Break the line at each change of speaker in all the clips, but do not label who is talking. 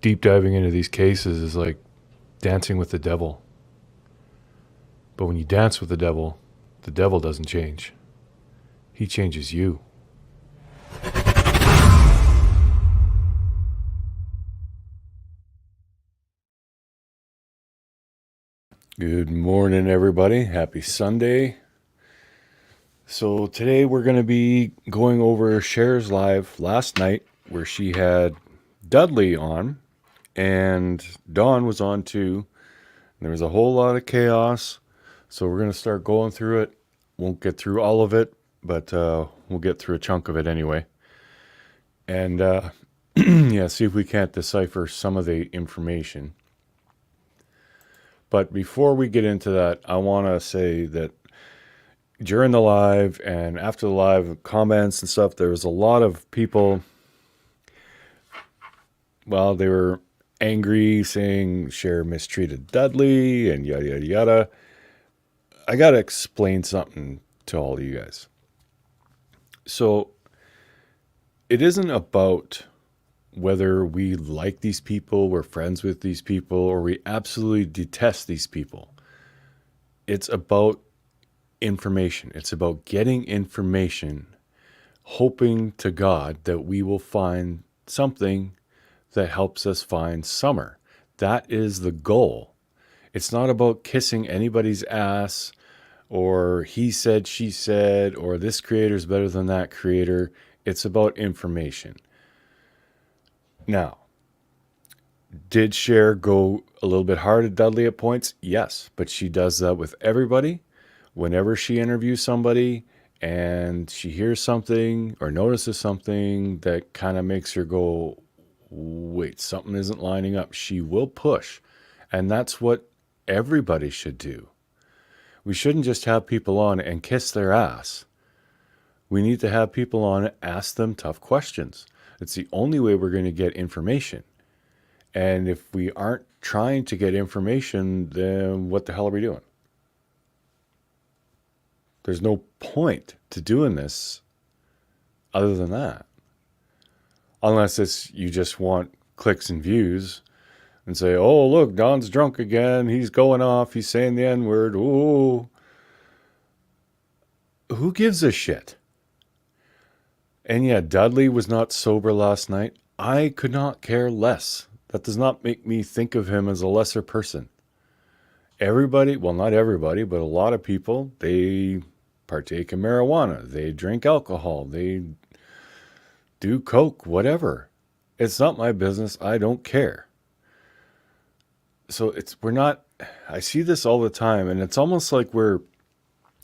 deep diving into these cases is like dancing with the devil. But when you dance with the devil doesn't change. He changes you. Good morning, everybody. Happy Sunday. So today we're going to be going over Cher's live last night where she had Dudley on and Dawn was on too. There was a whole lot of chaos. So we're going to start going through it. Won't get through all of it, but we'll get through a chunk of it anyway. And yeah, see if we can't decipher some of the information. But before we get into that, I want to say that during the live and after the live comments and stuff, there was a lot of people, well, they were angry saying Cher mistreated Dudley and yada, yada, yada. I got to explain something to all of you guys. So it isn't about whether we like these people, we're friends with these people, or we absolutely detest these people. It's about information. It's about getting information, hoping to God that we will find something that helps us find Summer. That is the goal. It's not about kissing anybody's ass or he said, she said, or this creator's better than that creator. It's about information. Now, did Cher go a little bit hard at Dudley at points? Yes, but she does that with everybody. Whenever she interviews somebody and she hears something or notices something that kind of makes her go, wait, something isn't lining up, she will push. And that's what everybody should do. We shouldn't just have people on and kiss their ass. We need to have people on and ask them tough questions. It's the only way we're going to get information. And if we aren't trying to get information, then what the hell are we doing? There's no point to doing this other than that. Unless it's you just want clicks and views and say, oh, look, Don's drunk again. He's going off. He's saying the N-word. Ooh. Who gives a shit? And yeah, Dudley was not sober last night. I could not care less. That does not make me think of him as a lesser person. Everybody, well, not everybody, but a lot of people, they partake in marijuana. They drink alcohol. They do coke, whatever. It's not my business. I don't care. So we're not, I see this all the time, and it's almost like we're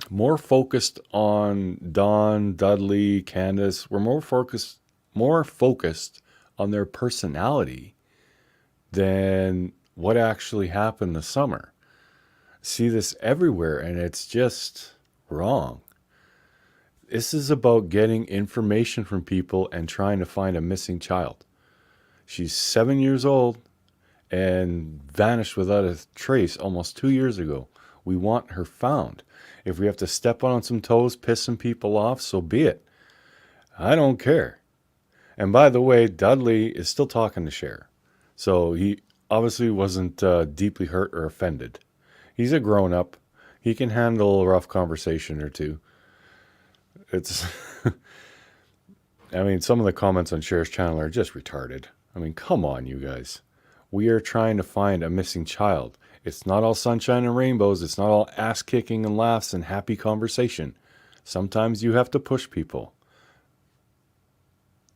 more focused on Dawn, Dudley, Candace. We're more focused on their personality than what actually happened this summer. See this everywhere, and it's just wrong. This is about getting information from people and trying to find a missing child. She's 7 years old and vanished without a trace almost 2 years ago. We want her found. If we have to step on some toes, piss some people off, so be it. I don't care. And by the way, Dudley is still talking to Cher. So he obviously wasn't deeply hurt or offended. He's a grown-up. He can handle a rough conversation or two. It's, I mean, some of the comments on Cher's channel are just retarded. I mean, come on, you guys. We are trying to find a missing child. It's not all sunshine and rainbows. It's not all ass-kicking and laughs and happy conversation. Sometimes you have to push people.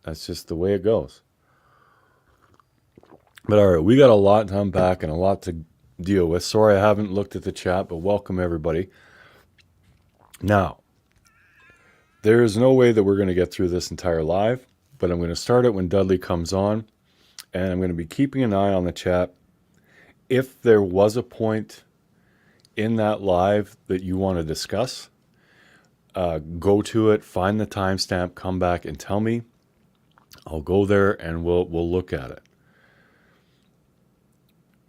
That's just the way it goes. But all right, we got a lot to unpack and a lot to deal with. Sorry I haven't looked at the chat, but welcome everybody. Now, there is no way that we're going to get through this entire live, but I'm going to start it when Dudley comes on, and I'm going to be keeping an eye on the chat. If there was a point in that live that you want to discuss, go to it, find the timestamp, come back and tell me. I'll go there and we'll look at it.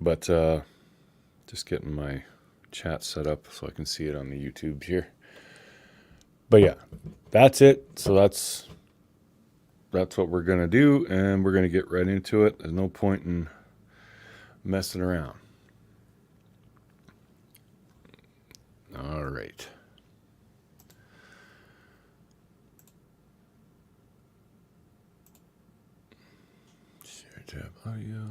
But just getting my chat set up so I can see it on the YouTube here. But yeah, that's it. So that's what we're going to do, and we're going to get right into it. There's no point in messing around. All right. Share tab audio.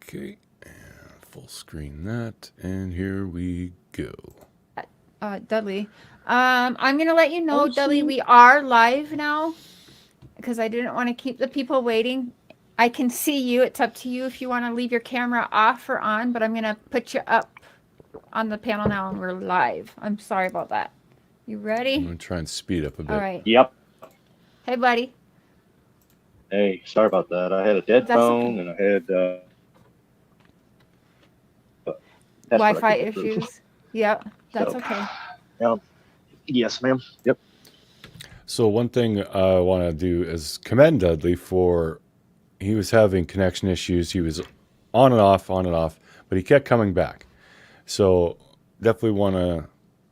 Okay, and full screen that, and here we go.
Dudley, I'm gonna let you know, Dudley, we are live now because I didn't want to keep the people waiting. I can see you. It's up to you if you want to leave your camera off or on, but I'm gonna put you up on the panel now, and we're live. I'm sorry about that. You ready?
I'm gonna try and speed up a bit.
All right.
Yep.
Hey, buddy.
Hey, sorry about that. I had a dead phone, and I had
Wi-Fi issues. Yep, that's okay.
Yes, ma'am. Yep.
So one thing I want to do is commend Dudley for, he was having connection issues. He was on and off, but he kept coming back. So definitely want to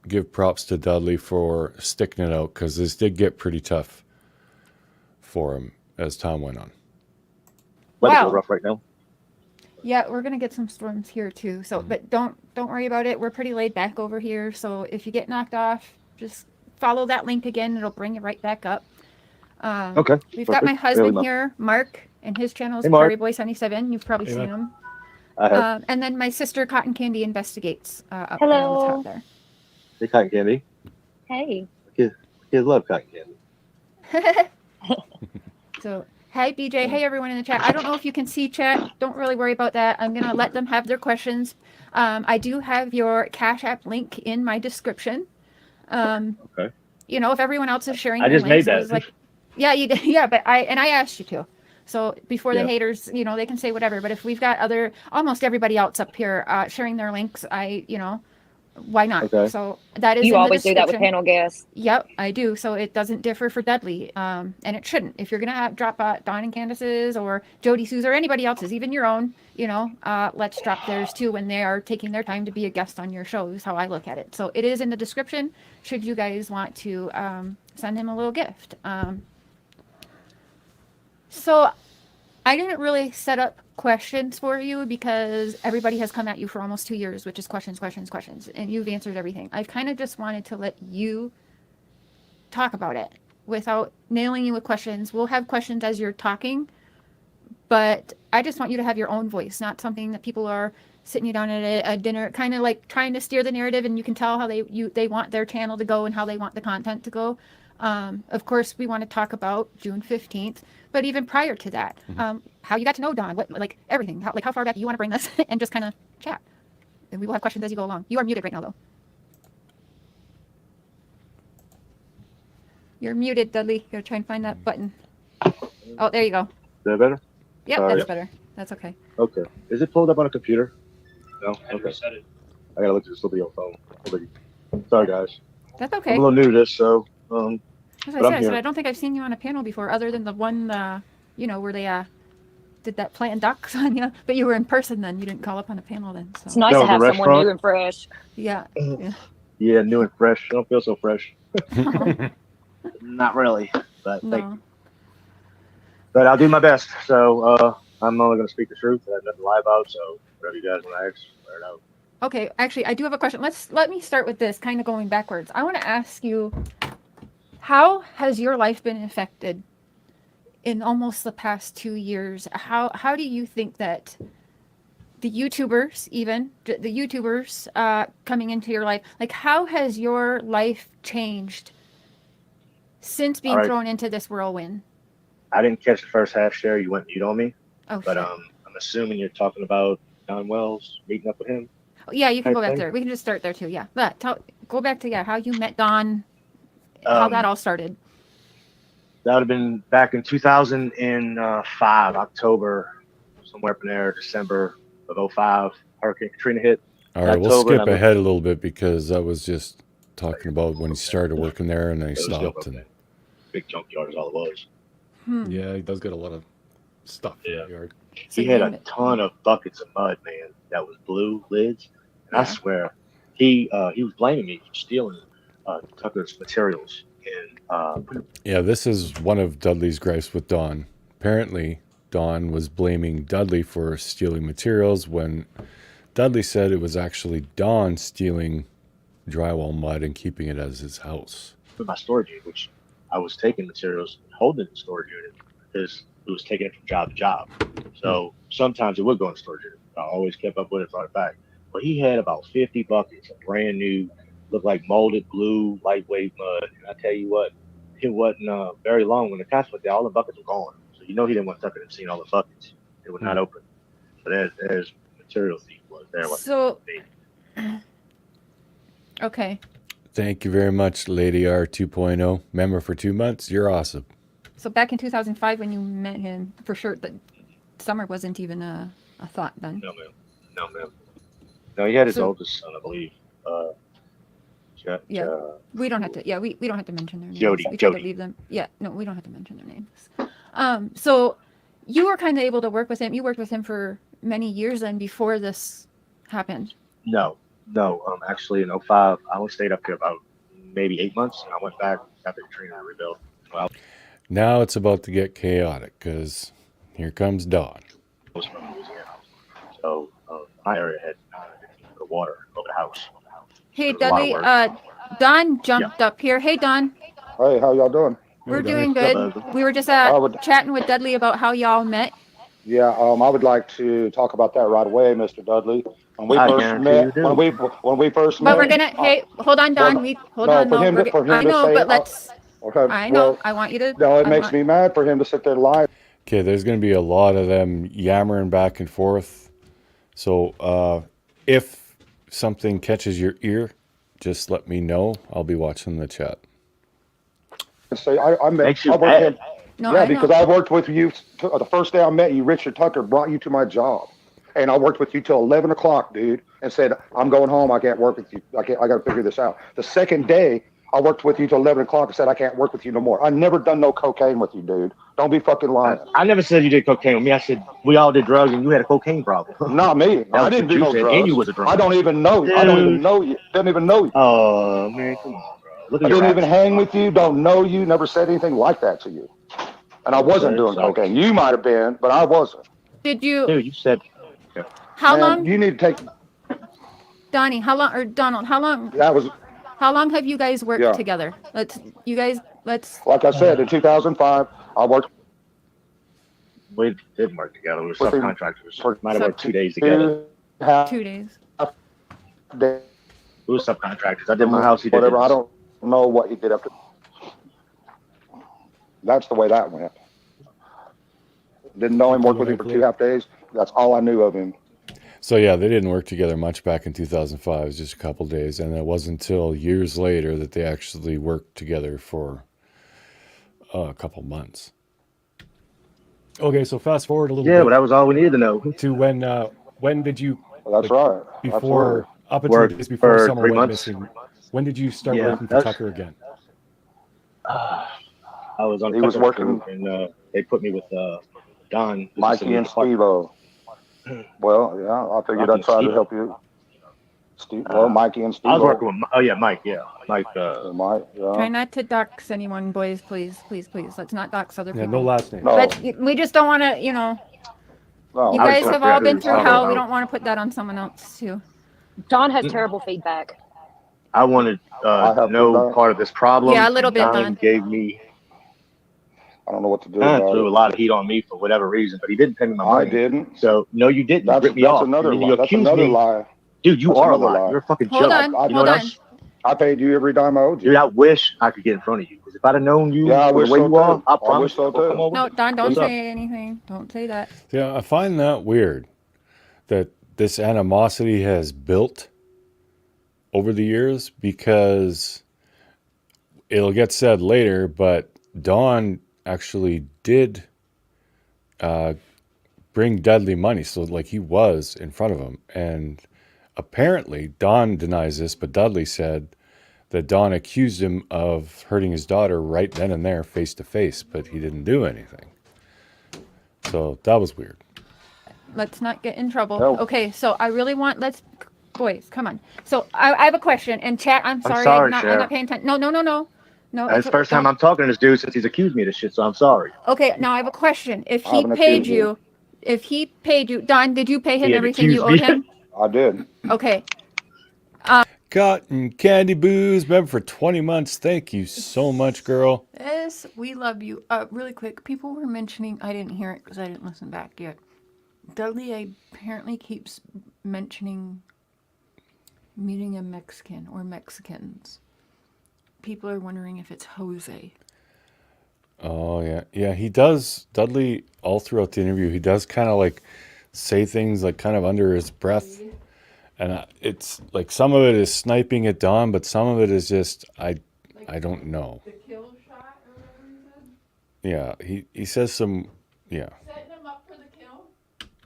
give props to Dudley for sticking it out, because this did get pretty tough for him as time went on.
Weather's rough right now.
Yeah, we're gonna get some storms here too. So, but don't worry about it. We're pretty laid back over here. So if you get knocked off, just follow that link again. It'll bring you right back up.
Okay.
We've got my husband here, Mark, and his channel is Prairie Boy 77. You've probably seen him.
I have.
And then my sister Cotton Candy Investigates up
Hello.
there on the top there.
Hey, Cotton Candy.
Hey.
Kids love Cotton Candy.
So, hey, BJ. Hey, everyone in the chat. I don't know if you can see chat. Don't really worry about that. I'm going to let them have their questions. I do have your Cash App link in my description.
Okay.
You know, if everyone else is sharing
I
their
just
links,
made
I was
that.
like, yeah, you did. Yeah, but I asked you to. So before the
Yeah.
haters, you know, they can say whatever. But if we've got almost everybody else up here sharing their links, why not?
Okay.
So that is
You
in
always
the
do that with
description.
panel guests.
Yep, I do. So it doesn't differ for Dudley, and it shouldn't. If you're gonna drop Dawn and Candace's or Jody Sue's or anybody else's, even your own, let's drop theirs too when they are taking their time to be a guest on your show. Is how I look at it. So it is in the description. Should you guys want to send him a little gift. So I didn't really set up questions for you because everybody has come at you for almost 2 years, which is questions, and you've answered everything. I kind of just wanted to let you talk about it without nailing you with questions. We'll have questions as you're talking, but I just want you to have your own voice, not something that people are sitting you down at a dinner, kind of like trying to steer the narrative, and you can tell how they want their channel to go and how they want the content to go. Of course, we want to talk about June 15th, but even prior to that, how you got to know Dawn, like everything, how far back you want to bring this, and just kind of chat. And we will have questions as you go along. You are muted right now, though. You're muted, Dudley. You gotta try and find that button. Oh, there you go.
Is that better?
Yep,
Sorry.
that's better. That's okay.
Okay. Is it pulled up on a computer? No?
I reset it.
I gotta look at this little phone. Sorry, guys.
That's okay.
I'm a little new to this, so
As
but I'm
I said,
here.
I don't think I've seen you on a panel before, other than the one, where they did that plant ducks on you. But you were in person then. You didn't call up on a panel then. So.
It's nice
That
to
was a
have someone
restaurant?
new and fresh.
Yeah.
yeah, new and fresh. I don't feel so fresh. Not really, but thank
No.
you. But I'll do my best. So I'm only going to speak the truth. I have nothing to lie about. So whatever you guys want to ask, let it out.
Okay, actually, I do have a question. Let me start with this, kind of going backwards. I want to ask you, how has your life been affected in almost the past 2 years? How do you think that the YouTubers, coming into your life, like how has your life changed since being thrown into this whirlwind?
I didn't catch the first half, Cher. You went mute on me.
Oh,
But
shit.
I'm assuming you're talking about Don Wells meeting up with him.
Yeah, you can go back
Okay.
there. We can just start there too. Yeah, go back to how you met Don, how that all started.
That would have been back in 2005, October, somewhere up in there, December of 2005. Hurricane Katrina hit.
All right, we'll
October,
skip
and I
ahead a little bit because I was just talking about when he started working there and then he
It was still
stopped. And
okay. Big junkyard is all it was.
yeah, he does get a lot of stuff in the yard.
So
He had
you
a
met-
ton of buckets of mud, man. That was blue lids. And
Yeah.
I swear, he was blaming me for stealing Tucker's materials. And
Yeah, this is one of Dudley's gripes with Dawn. Apparently, Dawn was blaming Dudley for stealing materials when Dudley said it was actually Dawn stealing drywall mud and keeping it as his house.
with my storage unit, which I was taking materials and holding the storage unit because it was taking it from job to job. So sometimes it would go in the storage unit. I always kept up with it, brought it back. But he had about 50 buckets of brand new, looked like molded blue, lightweight mud. And I tell you what, it wasn't very long when the cops went there, all the buckets were gone. So you know he didn't want to tuck it and seen all the buckets. They were not open. So there's material thief was there.
So, okay.
Thank you very much, Lady R 2.0. Member for 2 months. You're awesome.
So back in 2005 when you met him, for sure, that summer wasn't even a thought then.
No, ma'am. No, ma'am. No, he had his
So-
oldest son, I believe.
Yeah. We don't have to. Yeah, we don't have to mention their names.
Jody,
We try to
Jody.
leave them. Yeah, no, we don't have to mention their names. So you were kind of able to work with him. You worked with him for many years then before this happened.
No. Actually, in 05, I only stayed up here about maybe 8 months. And I went back after Katrina rebuilt. Well,
Now it's about to get chaotic because here comes Dawn.
I was from Louisiana. So my area had the water over the house.
Hey,
There's a lot of
Dudley.
work.
Don jumped up here. Hey, Don.
Hey, how y'all doing?
We're
Hey,
doing
Hello.
good. We were just
I would-
chatting with Dudley about how y'all met.
Yeah, I would like to talk about that right away, Mr. Dudley. When we
I
first
guarantee
met,
you do.
when we first met.
But we're gonna. Hey, hold on, Don.
well,
Hold
no,
on.
for
No,
him to-
we're
for him
I
to
know,
say-
but let's.
Okay,
I know.
well,
I want you to.
no, it
I
makes
want-
me mad for him to sit there lying.
Okay, there's going to be a lot of them yammering back and forth. So if something catches your ear, just let me know. I'll be watching the chat.
And say I met.
Makes you
I worked
mad.
him-
No,
yeah,
I
because
know.
I worked with you the first day I met you. Richard Tucker brought you to my job, and I worked with you till 11 o'clock, dude, and said I'm going home. I can't work with you. I got to figure this out. The second day, I worked with you till 11 o'clock and said I can't work with you no more. I never done no cocaine with you, dude. Don't be fucking lying.
I never said you did cocaine with me. I said we all did drugs and you had a cocaine problem.
Not me.
That
I
was
didn't
what
do
you
no
said,
drugs.
and you was a drunk.
I don't even know you. I don't even
Dude.
know you. Didn't even know you.
Oh man, come on, bro. Look
I
at your
didn't even
raps.
hang with you. Don't know you. Never said anything like that to you. And I wasn't doing
So-
cocaine. You might have been, but I wasn't.
Did you?
Dude, you said
How
Man,
long,
You need to take.
Donnie? How long, or Donald? How long?
That was
How long have you guys worked
Yeah.
together? Let's.
like I said in 2005. I worked
we didn't work together. We were
With him.
subcontractors. Might have worked 2 days together.
2 days.
days,
We were subcontractors. I did my house. He did
whatever.
his.
I don't know what he did after. That's the way that went. Didn't know him. Worked with him for 2.5 days. That's all I knew of him.
So yeah, they didn't work together much back in 2005. It was just a couple days, and it wasn't until years later that they actually worked together for a couple months. Okay, so fast forward a little
Yeah,
bit
but that was all we needed to know.
to when did you
Well, that's
Like,
right.
before up until
Worked
days before
for
summer
3
went
months.
missing? When did you start
Yeah,
working for
that's-
Tucker again?
I was on.
He was
customer
working-
crew, and they put me with Don, who's
Mikey
in
and
the department.
Steve-O. Well, yeah, I figured
Mikey
I'd
and
try to
Steve-O.
help you. Mikey and Steve-O.
I was working with. Oh yeah, Mike. Yeah, Mike.
Mike, yeah.
Try not to dox anyone, boys. Please. Let's not dox other
Yeah,
people.
no last name.
No.
We just don't want to. You know,
No,
you
I was
guys
so
have all
good.
been through
I
hell.
don't
We
know.
don't want to put that on someone else too.
Don has terrible feedback.
I wanted
I have
no
feedback.
part of this problem.
Yeah, a little bit,
Don
Don.
gave me
I don't know what to do
Don
about
threw a
it.
lot of heat on me for whatever reason, but he didn't pay me my
I
money.
didn't.
So no, you didn't. You
That's,
ripped me
that's
off.
another
And then
lie.
you
That's
accused
another
me,
lie.
dude. You
That's
are a
another
liar.
lie.
You're a fucking
Hold
joke.
on,
You know
hold
what
on.
else?
I paid you every dime I owed you.
Dude, I wish I could get in front of you. Because if I'd have known you
Yeah, I
for the
wish
way
so
you are,
too.
I
I
promise
wish so
I'll come
too.
over.
No, Don, don't
What's up?
say anything. Don't say that.
Yeah, I find that weird that this animosity has built over the years because it'll get said later, but Don actually did bring Dudley money. So, like, he was in front of him. And apparently, Don denies this, but Dudley said that Don accused him of hurting his daughter right then and there, face to face, but he didn't do anything. So, that was weird.
Let's not get in trouble.
No.
Okay, so I really want. Boys, come on. So I have a question. And chat, I'm sorry,
sorry,
I'm
Cher.
not paying attention. No. No,
That's the first time I'm talking to this dude since he's accused me of this shit, so I'm sorry.
Okay, now I have a question. If
I
he
haven't
paid
accused you.
you, if he paid you, Don, did you pay him
He had
everything you
accused
owed
me.
him?
I did.
Okay.
Cotton Candy Booze, member for 20 months. Thank you so much, girl.
Yes, we love you. Really quick, people were mentioning, I didn't hear it because I didn't listen back yet. Dudley apparently keeps mentioning meeting a Mexican or Mexicans. People are wondering if it's Jose.
Oh, yeah. Yeah, he does. Dudley, all throughout the interview, he does kind of like say things like kind of under his breath. And it's like some of it is sniping at Dawn, but some of it is just, I don't know.
The kill shot or whatever he said?
Yeah, he says some, yeah.
Setting him up for the kill?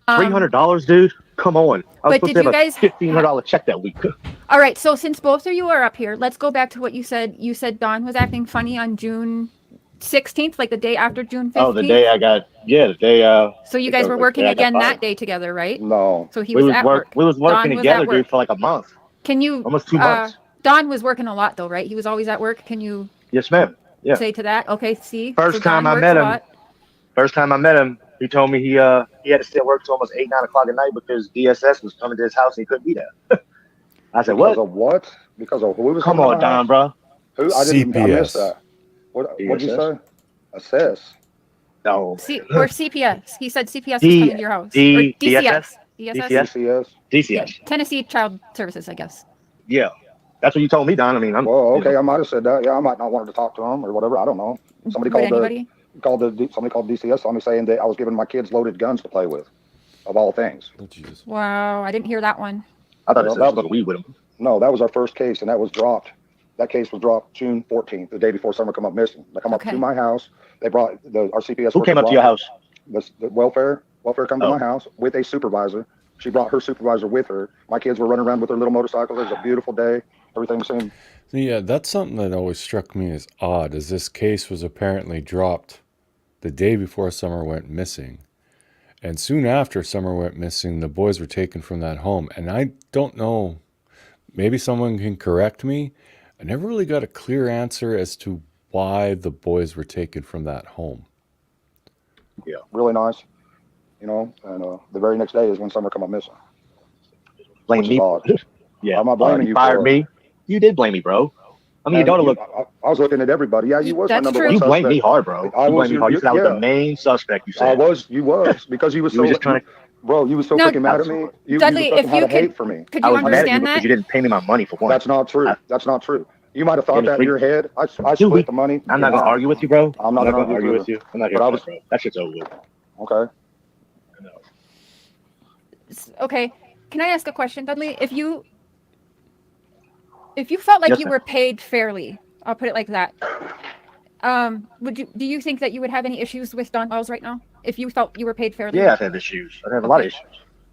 $300, dude. Come on. I was
But
supposed
did
to
you
have
guys
a $1,500 check that week.
All right, so since both of you are up here, let's go back to what you said. You said Dawn was acting funny on June 16th, like the day after June 15th?
Oh, the day I got, the day.
So you guys were working again that day together, right?
No.
So he was at work.
We was working
Dawn was
together,
at work.
dude, for like a month.
Can you...
Almost 2 months.
Dawn was working a lot, though, right? He was always at work. Can you
Yes, ma'am. Yeah.
say to that? Okay, see?
First
So Dawn
time I
works
met
a
him,
lot.
he told me he had to stay at work till almost 8, 9 o'clock at night because DSS was coming to his house and he couldn't be there. I said,
Because
what?
of what? Because of who was
Come
coming to
on,
my
Don,
house?
bro.
Who? I missed
CPS.
that. What'd you
DSS?
say? Assess.
No.
Or CPS. He said CPS was coming to your house. Or DCS.
DSS?
DSS?
DCS?
DCS.
Yeah.
DCS.
Tennessee Child Services, I guess.
Yeah. That's what you told me, Don. I mean,
Well, okay, I might have said that. Yeah, I might not wanted to talk to him or whatever. I don't know. Somebody
Would
called
anybody?
somebody called DCS on me saying that I was giving my kids loaded guns to play with, of all things.
Oh, Jesus.
Wow, I didn't hear that one.
I thought it
Well,
said
that
something weed with him.
No, that was our first case, and that was dropped. That case was dropped June 14th, the day before Summer come up missing. They come
Okay.
up to my house. They brought our CPS.
Who came up to your house?
The welfare come to
Oh.
my house with a supervisor. She brought her supervisor with her. My kids were running around with their little motorcycles. It was a beautiful day. Everything seemed.
Yeah, that's something that always struck me as odd, as this case was apparently dropped the day before Summer went missing. And soon after Summer went missing, the boys were taken from that home. And I don't know, maybe someone can correct me. I never really got a clear answer as to why the boys were taken from that home.
Yeah.
Really nice, and the very next day is when Summer come up missing.
Blame
Which is
me.
odd.
Yeah.
I'm not blaming you
fired
for it.
me. You did blame me, bro. I mean, your daughter looked.
I was looking at everybody. Yeah, you was my
That's
number
true.
one
You
suspect.
blamed me hard, bro.
I
You
was
blamed me hard. You said I was
yeah.
the main suspect. You said.
You was because you was
You
so
were just trying to.
bro. You was so
No,
freaking mad at me. You
Dudley,
fucking
if
had
you
a
could-
hate for me.
Could
I
you
was mad at you
understand
because
that?
you didn't pay me my money for one.
That's not true. That's not true. You might have thought
Yeah,
that in your head. I
Dude,
split the money.
I'm not gonna argue with you, bro.
I'm not
gonna
gonna
argue
argue
with you. I'm not here
But I
for
was-
that, bro. That shit's over with.
Okay.
Okay. Can I ask a question, Dudley? If you felt like
Yes,
you
ma'am.
were paid fairly, I'll put it like that. Do you think that you would have any issues with Don Wells right now if you felt you were paid fairly?
Yeah, I've had issues. I've had a lot of issues.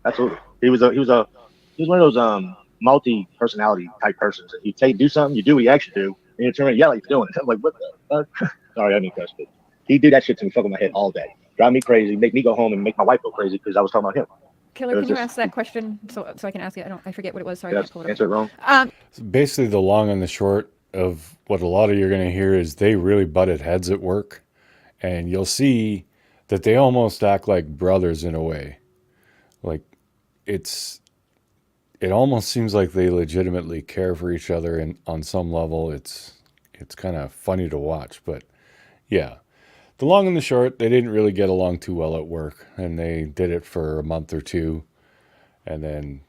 Absolutely. He was one of those multi-personality type persons. If you do something, you do what you actually do, and you turn around and yell like you're doing it. I'm like, what the fuck? Sorry, I didn't cuss, but he do that shit to me, fuck with my head all day, drive me crazy, make me go home and make my wife go crazy because I was talking about him.
Killer,
It
can
was
you
just-
ask that question so I can ask it? I forget what it was. Sorry, I
Did
can't pull
I
it
answer
up.
it wrong?
So basically, the long and the short of what a lot of you are going to hear is they really butted heads at work. And you'll see that they almost act like brothers in a way. Like, it almost seems like they legitimately care for each other, and on some level it's kind of funny to watch. But yeah, the long and the short, they didn't really get along too well at work, and they did it for a month or two, and then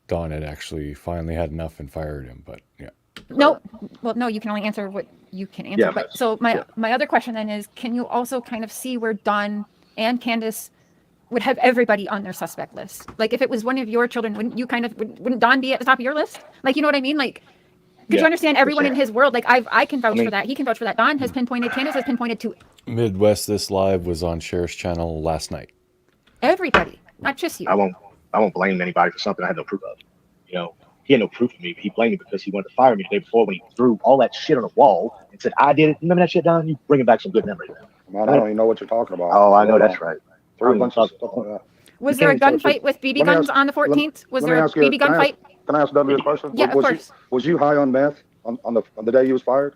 Don had actually finally had enough and fired him. But yeah,
No, well, no, you can only answer what you can answer.
Yeah,
but so my other question then is, can you also kind of see where Don and Candace would have everybody on their suspect list? Like if it was one of your children, wouldn't Don be at the top of your list? Like, you know what I mean? Like, could you
Yeah,
understand everyone
for
in
sure.
his world? Like I can vouch
I mean-
for that. He can vouch for that. Don has pinpointed, Candace has pinpointed to
Midwest This Live was on Cher's channel last night.
everybody, not just you.
I won't blame anybody for something I had no proof of. You know, he had no proof of me, but he blamed me because he wanted to fire me the day before when he threw all that shit on the wall and said, I did it. Remember that shit, Don? You bringing back some good memories.
Man, I don't even know what you're talking about.
Oh, I know that's right.
Threw a bunch of stuff like that.
Was
You
there a
can't
gunfight with BB
let me
guns
ask-
on the 14th? Was
let
there
me
a
ask you-
BB gun
can I ask-
fight?
Can I ask Dudley a question?
Yeah, of course.
Was you high on meth on the day you was fired?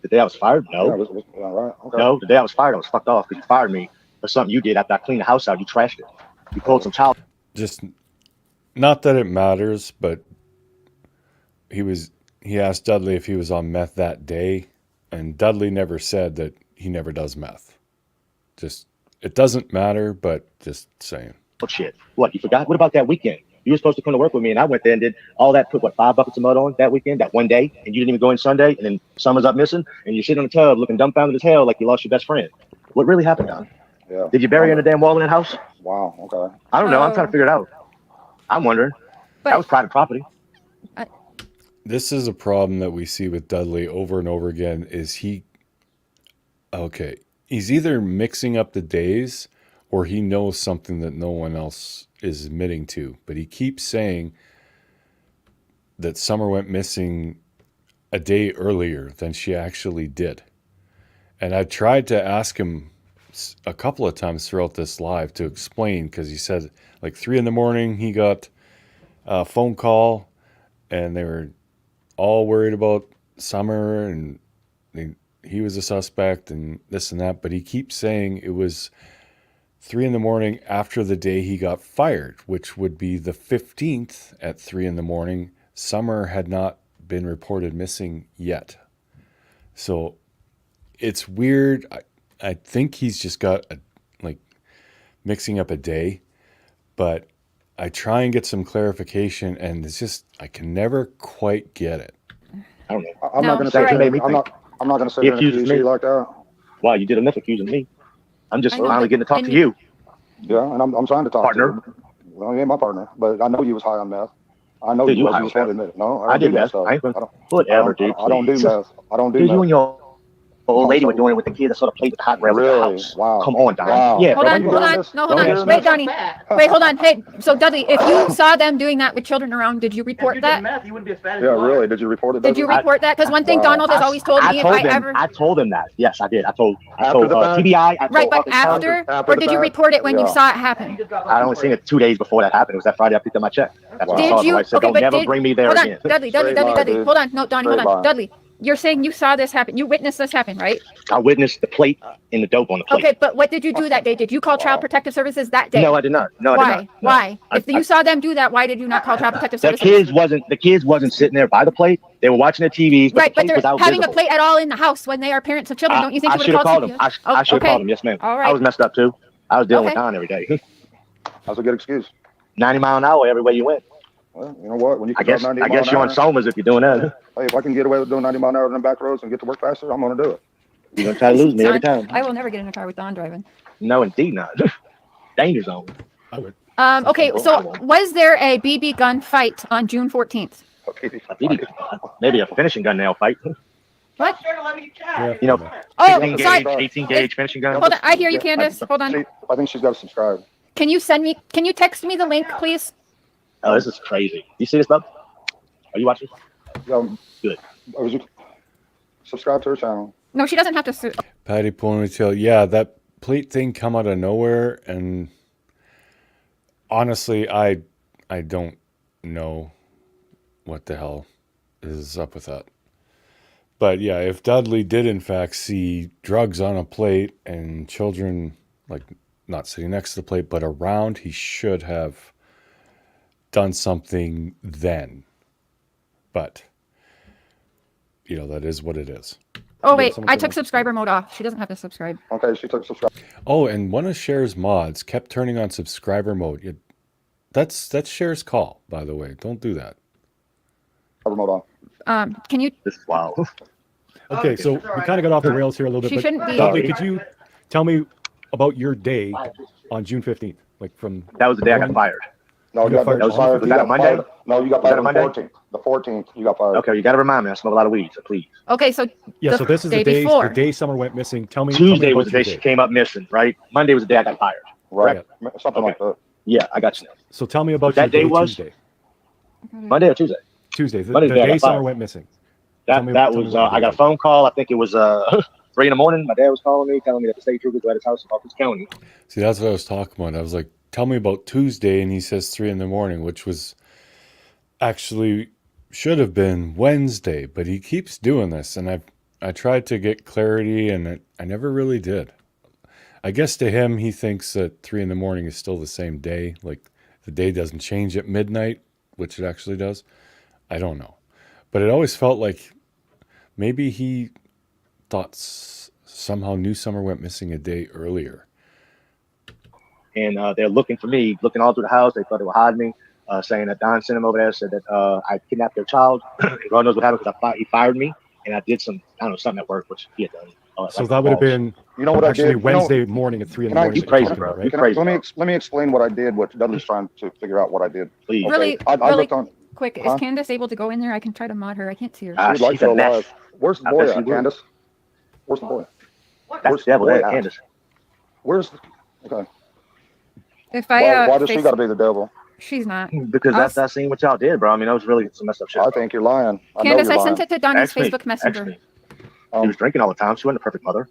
The day I was fired?
Yeah,
No.
all right. Okay.
No, the day I was fired, I was fucked off because you fired me for something you did after I cleaned the house out. You trashed it. You pulled some child.
Just not that it matters, but he asked Dudley if he was on meth that day, and Dudley never said that he never does meth. Just, it doesn't matter, but just saying.
Shit. What, you forgot? What about that weekend? You were supposed to come to work with me, and I went there and did all that, put, 5 buckets of mud on that weekend, that one day, and you didn't even go in Sunday, and then Summer's up missing, and you're sitting on the tub looking dumbfounded as hell like you lost your best friend. What really happened, Don?
Yeah.
Did you bury her in the damn wall in that house?
Wow. Okay.
I don't know. I'm trying to figure it out. I'm wondering.
But
That was private property.
This is a problem that we see with Dudley over and over again is he's either mixing up the days or he knows something that no one else is admitting to. But he keeps saying that Summer went missing a day earlier than she actually did. And I tried to ask him a couple of times throughout this live to explain, because he said like 3 a.m. he got a phone call and they were all worried about Summer and he was a suspect and this and that. But he keeps saying it was 3 a.m. after the day he got fired, which would be the 15th at 3 a.m. Summer had not been reported missing yet. So it's weird. I think he's just got mixing up a day, but I try and get some clarification, and it's just I can never quite get it.
I don't know.
I'm not going to say
right.
I'm not going to say accuse you like that.
Wow, you did enough accusing me. I'm just
I know,
finally
but-
getting to talk
and
to you.
Yeah, and I'm trying to talk
Partner.
to you. Well, you ain't my partner, but I know you was high on meth. I know
Dude,
you
you
was.
high
You
on
just won't
meth.
admit it. No,
I
don't do
did
that
meth.
stuff.
I ain't gonna-
I don't-
Whatever, dude.
I don't do
please.
meth. I don't do
Dude,
meth.
you and your old lady were doing it with the kid that sort of played with the hot rails at the
Really?
house.
Wow.
Come on, Don.
Wow.
Yeah,
Hold
bro,
on,
you
hold
know
on.
this.
No, hold
Don't
on.
ask
Wait,
me.
Donnie. Wait, hold on. Hey, so Dudley, if you saw them doing that with children around, did you report that?
Yeah, really? Did you report it?
Did you
Dudley?
report that? Because one thing
Wow.
Donald has always told me, if I ever...
I told him that. Yes, I did. I told
After the fact?
TBI. I told
Right, but
Uncle Tom.
after? Or did you report it when you
Yeah.
saw it happen?
I only seen it 2 days before that happened. It was that Friday I picked up my check. That's when I
Did
saw it.
you?
I said, don't
but
never bring me there
hold
again.
on, Dudley,
Straight lie, dude.
hold on. No, Donnie, hold
Straight
on.
lie.
Dudley, you're saying you saw this happen. You witnessed this happen, right?
I witnessed the plate in the dope on the plate.
Okay, but what did you do that day? Did you call Child Protective Services that day?
No, I did not. No, I did
Why?
not. No.
Why? If
I-
you saw them do that, why did you not call Child Protective
The
Services?
kids wasn't sitting there by the plate. They were watching their TVs, but
Right,
the
but
plate
they're
was out
having
visible.
a plate at all in the house when they are parents of children. Don't you think
I
you
should
would
have
have
called him.
CPS?
I should have
okay.
called him. Yes, ma'am.
All
I
right.
was messed up too. I was dealing with
Okay.
Don every day.
That's a good excuse.
90 mile an hour everywhere you went.
Well, you know what? When you
I
can
guess
drive 90
I
mile
guess
an
you're on
hour,
Somers if you're doing that.
hey, if I can get away with doing 90 mile an hour on the back roads and get to work faster, I'm going to do it.
You're gonna try to lose me every time.
I will never get in a car with Don driving.
No, indeed not. Danger zone.
I would.
Okay, so was there a BB gun fight on June 14th?
Okay.
Maybe a finishing gun nail fight.
What?
Yeah,
You know,
Oh,
16
sorry.
gauge, 18 gauge finishing gun.
Hold on. I hear you, Candace. Hold on.
I think she's got to subscribe.
Can you text me the link, please?
Oh, this is crazy. You see this stuff? Are you watching? Good.
Would you subscribe to her channel?
No, she doesn't have to.
Patty Ponytail. Yeah, that plate thing come out of nowhere, and honestly, I don't know what the hell is up with that. But yeah, if Dudley did in fact see drugs on a plate and children not sitting next to the plate but around, he should have done something then. But that is what it is.
Oh wait,
someone
I
come
took
on.
subscriber mode off. She doesn't have to subscribe.
Okay, she took subscribe.
Oh, and one of Cher's mods kept turning on subscriber mode. That's Cher's call, by the way. Don't do that.
Mode on.
Can you?
This is wild.
Okay, so we kind of got off the rails here a little bit.
She
but
shouldn't be.
Dudley, could you tell me about your day on June 15th?
That was the day I got fired.
No,
You got fired.
you got
Was that a Monday?
fired. No, you got
Was that
fired
a
on the
Monday?
14th. The 14th, you got fired.
Okay, you got to remind me. I smoke a lot of weed, so please.
Okay, so
Yeah, so this is the
day before.
day Summer went missing. Tell me.
Tuesday
about
was the day she came up missing, right? Monday was the day I got fired.
Right. Something like that.
Yeah, I got you.
So tell me about
That
your
day was-
Tuesday.
Monday or Tuesday?
Tuesday, the
Monday
day
day I got
Summer
fired.
went missing.
That
Tell me
that
what
was.
the
I
day
got a
was.
phone call. I think it was 3 in the morning. My dad was calling me, telling me that the state troopers were at his house in Hawkins County.
See, that's what I was talking about. I was like, tell me about Tuesday, and he says 3 a.m, which was actually should have been Wednesday, but he keeps doing this, and I tried to get clarity, and I never really did. I guess to him, he thinks that 3 in the morning is still the same day. Like the day doesn't change at midnight, which it actually does. I don't know. But it always felt like maybe he thought somehow New Summer went missing a day earlier.
And they're looking for me, looking all through the house. They thought they were hiding me, saying that Don sent him over there, said that I kidnapped their child. God knows what happened because he fired me, and I did some, I don't know, something at work, which he had done.
So that would have been
You know what I
actually
did?
Wednesday morning at 3 in the
Can I-
morning.
You
that you're
crazy,
talking
bro.
about,
You
right?
crazy.
Let me explain what I did. What Dudley's trying to figure out what I did.
Please.
Okay.
Really,
I
really
looked on.
quick.
Huh?
Is Candace able to go in there? I can try to mod her. I can't see her.
She'd like
She's
to
a mess.
alive. Where's the
I
boy
bet she
at,
would.
Candace? Where's the boy?
That's the devil
boy
there,
at?
Candace.
Where's okay?
If I
Why does she
face-
got to be the devil?
she's not.
Because
I'll
that's that scene what y'all did, bro. I mean, that was really some messed up shit.
I think you're lying. I know
Candace,
you're
I sent
lying.
it to Donnie's
Ask me.
Facebook Messenger.
Um,
She was drinking all the time. She wasn't a perfect mother.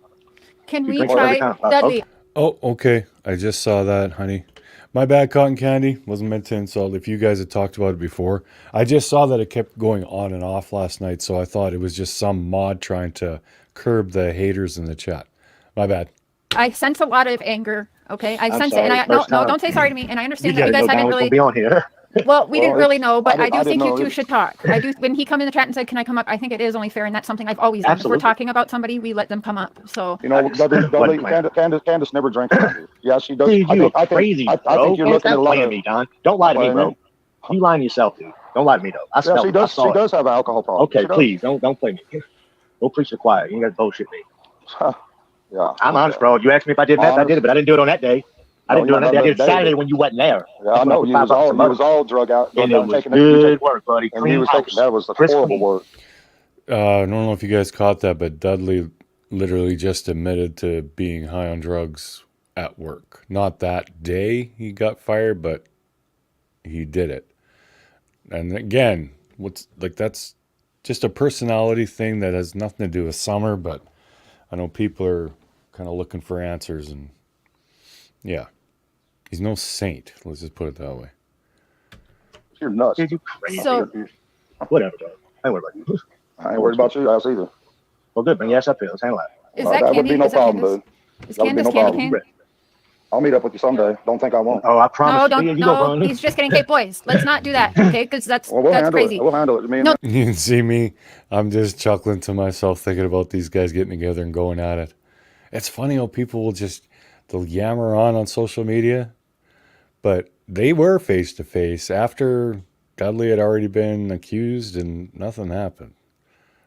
Can
You
we
drink every
try,
time.
Dudley?
Oh, okay. I just saw that, honey. My bad, Cotton Candy. Wasn't meant to insult if you guys had talked about it before. I just saw that it kept going on and off last night, so I thought it was just some mod trying to curb the haters in the chat. My bad.
I sense a lot of anger. Okay, I
I'm
sense it,
sorry,
and no,
first
no,
time.
don't say sorry to me. And I understand
You
that you
gotta
guys
know
haven't
Don was gonna
really.
be on here.
Well, we didn't
Well,
really know, but I do
I
think
didn't
you
know
two
either.
should talk. I do. When he come in the chat and said, "Can I come up?" I think it is only fair, and that's something I've always done. If
Absolutely.
we're talking about somebody, we let them come up. So
You know, Dudley,
Wasn't playing.
Candace never drank coffee. Yeah, she does.
Dude,
I
you
think,
are crazy,
I
bro.
think you're looking at a
Stop
lot
playing
of.
me, Don. Don't lie to me,
Playing
bro.
me?
You lying to yourself, dude. Don't lie to me, though. I
Yeah,
smelled
she
it. I
does.
saw
She
it.
does have an alcohol problem.
Okay,
She does.
please don't play me. Go preach the choir. You ain't got to bullshit me.
Yeah.
I'm honest, bro. You asked me if I did meth, I did it, but I didn't do it on that day. I
No,
didn't do it on that day. I did it
not
Saturday
that
when you wasn't there.
Yeah, I know. You was all drug out.
And
Going
it
down,
was
taking
good work, buddy.
and he
Clean
was
house.
taking, that was the
Crisp
horrible
clean.
work.
I don't know if you guys caught that, but Dudley literally just admitted to being high on drugs at work. Not that day he got fired, but he did it. And again, that's just a personality thing that has nothing to do with Summer, but I know people are kind of looking for answers, and yeah, he's no saint. Let's just put it that way.
You're nuts.
Dude, you crazy.
So-
Whatever, bro. I ain't worried about you.
I ain't worried about you guys either.
Well, good. Bring your ass up here. Let's handle that.
is
That
that
would
Candy?
be no
Is that
problem,
Candace?
dude.
Is
That would be
Candace
no
Candy
problem.
Cane?
I'll meet up with you someday. Don't think I won't.
Oh, I
No,
promise.
don't.
you
No,
go,
he's just getting. Hey, boys, let's not do that. Okay, because that's
Well, we'll
that's
handle
crazy.
it. We'll handle it. Me and
No.
You can see me. I'm just chuckling to myself thinking about these guys getting together and going at it. It's funny how people will they'll yammer on social media, but they were face to face after Dudley had already been accused and nothing happened.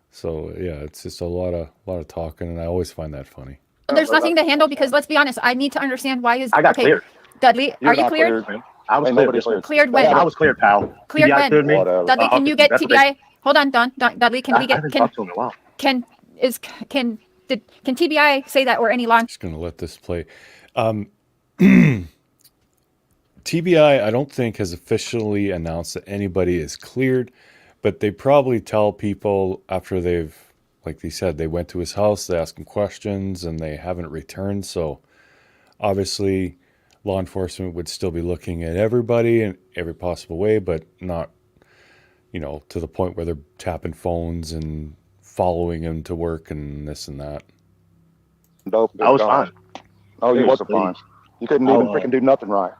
So yeah, it's just a lot of talking, and I always find that funny.
There's nothing to handle because let's be honest. I need to understand why is.
I got
okay,
cleared.
Dudley,
You're
are you
not
cleared?
I was
Ain't
cleared.
nobody
Yes, sir.
Cleared when?
I was cleared, pal.
Cleared
TBI
when?
cleared me.
Whatever.
Dudley, can you get
That's what they-
TBI? Hold on, Dudley, can we
I
get
haven't talked to him in a while.
can TBI say that or any long?
Just gonna let this play. TBI, I don't think has officially announced that anybody is cleared, but they probably tell people after they've, like they said, they went to his house, they asked him questions, and they haven't returned. So obviously, law enforcement would still be looking at everybody in every possible way, but not, to the point where they're tapping phones and following him to work and this and that.
dope.
I was fine.
No, you
Please,
wasn't fine. You couldn't even freaking do nothing right.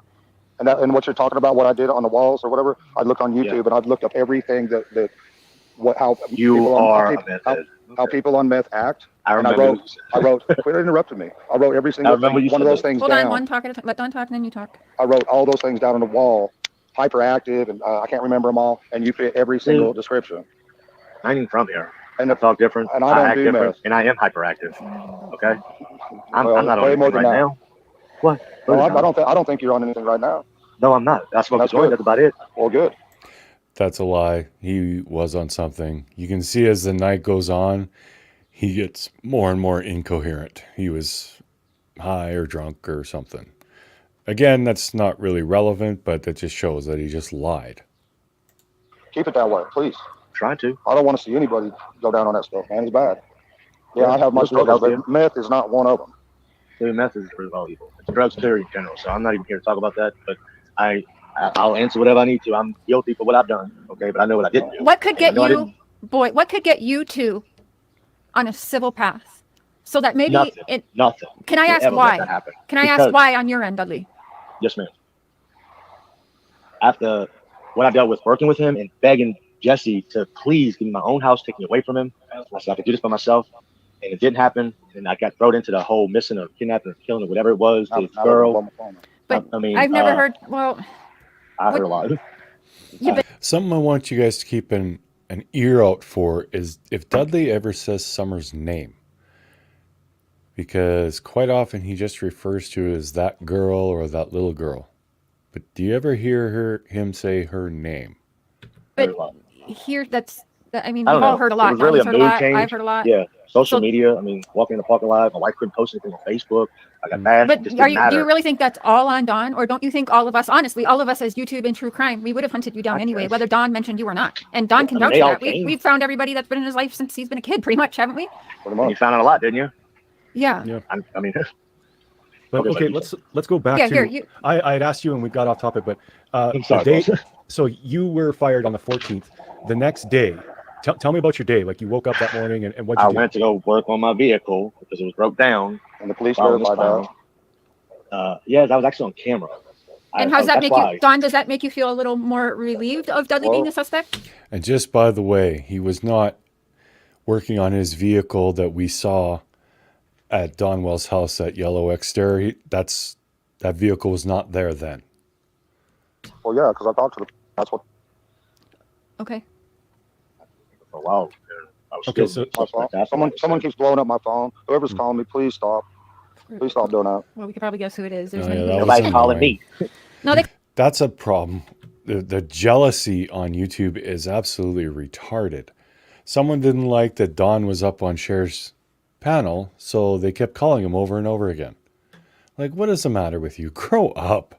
And what you're talking about, what I did on the walls or whatever, I looked on YouTube and I've looked up everything how
You
people
are
on,
a meth
how,
head.
how people on meth act.
I
And
remember.
I wrote. Quit interrupting me. I wrote every single
remember
thing,
you
one of
said
those
that.
things
Hold
down.
on, one talk at a time. Let Don talk, and then you talk.
I wrote all those things down on the wall, hyperactive, and I can't remember them all. And you fit every single description.
I ain't from here.
And
I talk different.
And I don't
act
do
different,
meth.
and I am hyperactive. Okay. I'm not on
way more
anything
than
right
that.
now. What?
No, I don't think you're on anything right now.
No, I'm not. I smoke
That's
a joint.
good.
That's about it.
Well, good.
That's a lie. He was on something. You can see as the night goes on, he gets more and more incoherent. He was high or drunk or something. Again, that's not really relevant, but that just shows that he just lied.
Keep it that way, please.
Trying to.
I don't want to see anybody go down on that stuff, man. It's bad. Yeah, I have my
It's
struggles,
healthy.
but meth is not one of them.
Doing meth is for all evil. It's drugs theory in general. So I'm not even here to talk about that. But I'll answer whatever I need to. I'm guilty for what I've done. Okay, but I know what I didn't do.
What could get
I know I
you,
didn't.
boy? What could get you to on a civil path, so that maybe
Nothing.
it.
Nothing.
Can I
Could
ask
ever let
why?
that happen.
Can I ask
Because-
why on your end, Dudley?
Yes, ma'am. After what I dealt with working with him and begging Jesse to please give me my own house, take me away from him, I said I could do this by myself, and it didn't happen. And I got thrown into the whole missing or kidnapping or killing or whatever it was.
Now-
This
now they're gonna blow
girl.
my phone up.
But
I mean,
I've never heard. Well,
I heard a lot.
yeah, but
Something I want you guys to keep an ear out for is if Dudley ever says Summer's name. Because quite often he just refers to her as that girl or that little girl. But do you ever hear him say her name?
Heard
but
a lot.
here I mean,
I
we've
don't
all
know.
heard a
It
lot.
was really
Donnie's
a
heard a
mood
lot.
change.
I've heard a lot.
Yeah, social
So-
media. I mean, walking in the parking lot, my wife couldn't post anything on Facebook. I got bashed.
But
It just
do
didn't matter.
you really think that's all on Don, or don't you think all of us, honestly, all of us as YouTube and true crime, we would have hunted you down
I
anyway,
guess.
whether Don mentioned you or not? And Don can
I mean,
vouch
they
for
all
that.
came.
We've found everybody that's been in his life since he's been a kid, pretty much, haven't we?
Pretty
And you
much.
found out a lot, didn't you?
Yeah.
Yeah.
I mean,
But
Okay,
okay,
but-
let's go back
Yeah.
to.
Here, you.
I had asked you, and we got off topic, but
I'm
the
sorry.
day.
boss.
So you were fired on the 14th. The next day, tell me about your day. Like you woke up that morning, and what
I
you did.
went to go work on my vehicle because it was broke down.
And the police
Following this
verified that.
clown. Yeah, that was actually on camera.
And how's that
that's
make
why.
you, Don, does that make you feel a little more relieved of Dudley being
Well-
a suspect?
And just by the way, he was not working on his vehicle that we saw at Donwell's house, that yellow exterior. That vehicle was not there then.
Well, yeah, because I talked to the. That's what.
Okay.
For a while. I was
Okay,
still
so-
suspect after
Someone
that.
keeps blowing up my phone. Whoever's calling me, please stop. Please stop doing that.
Well, we could probably guess who it is. There's
Oh,
many
yeah,
people.
that was
Nobody's calling me.
No, they
That's a problem. The jealousy on YouTube is absolutely retarded. Someone didn't like that Don was up on Cher's panel, so they kept calling him over and over again. Like, what is the matter with you? Grow up.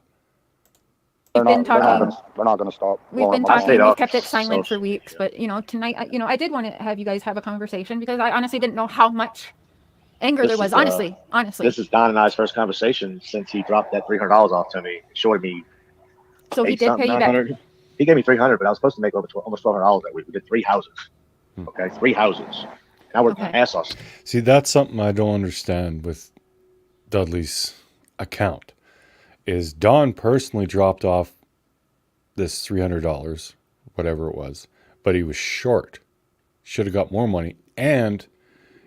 We've been talking.
They're not gonna stop.
We've been
blowing up my
talking.
phone.
stayed
We've
up.
kept it silent
So-
for weeks, but tonight, I did want to have you guys have a conversation because I honestly didn't know how much anger
This
there was.
is,
Honestly.
This is Don and I's first conversation since he dropped that $300 off to me, showed me.
So he did pay you back.
900. He gave me $300, but I was supposed to make over almost $1,200 that week. We did 3 houses. Okay, 3 houses. And I worked my
Okay.
ass off.
See, that's something I don't understand with Dudley's account. Is Don personally dropped off this $300, whatever it was, but he was short. Should have got more money. And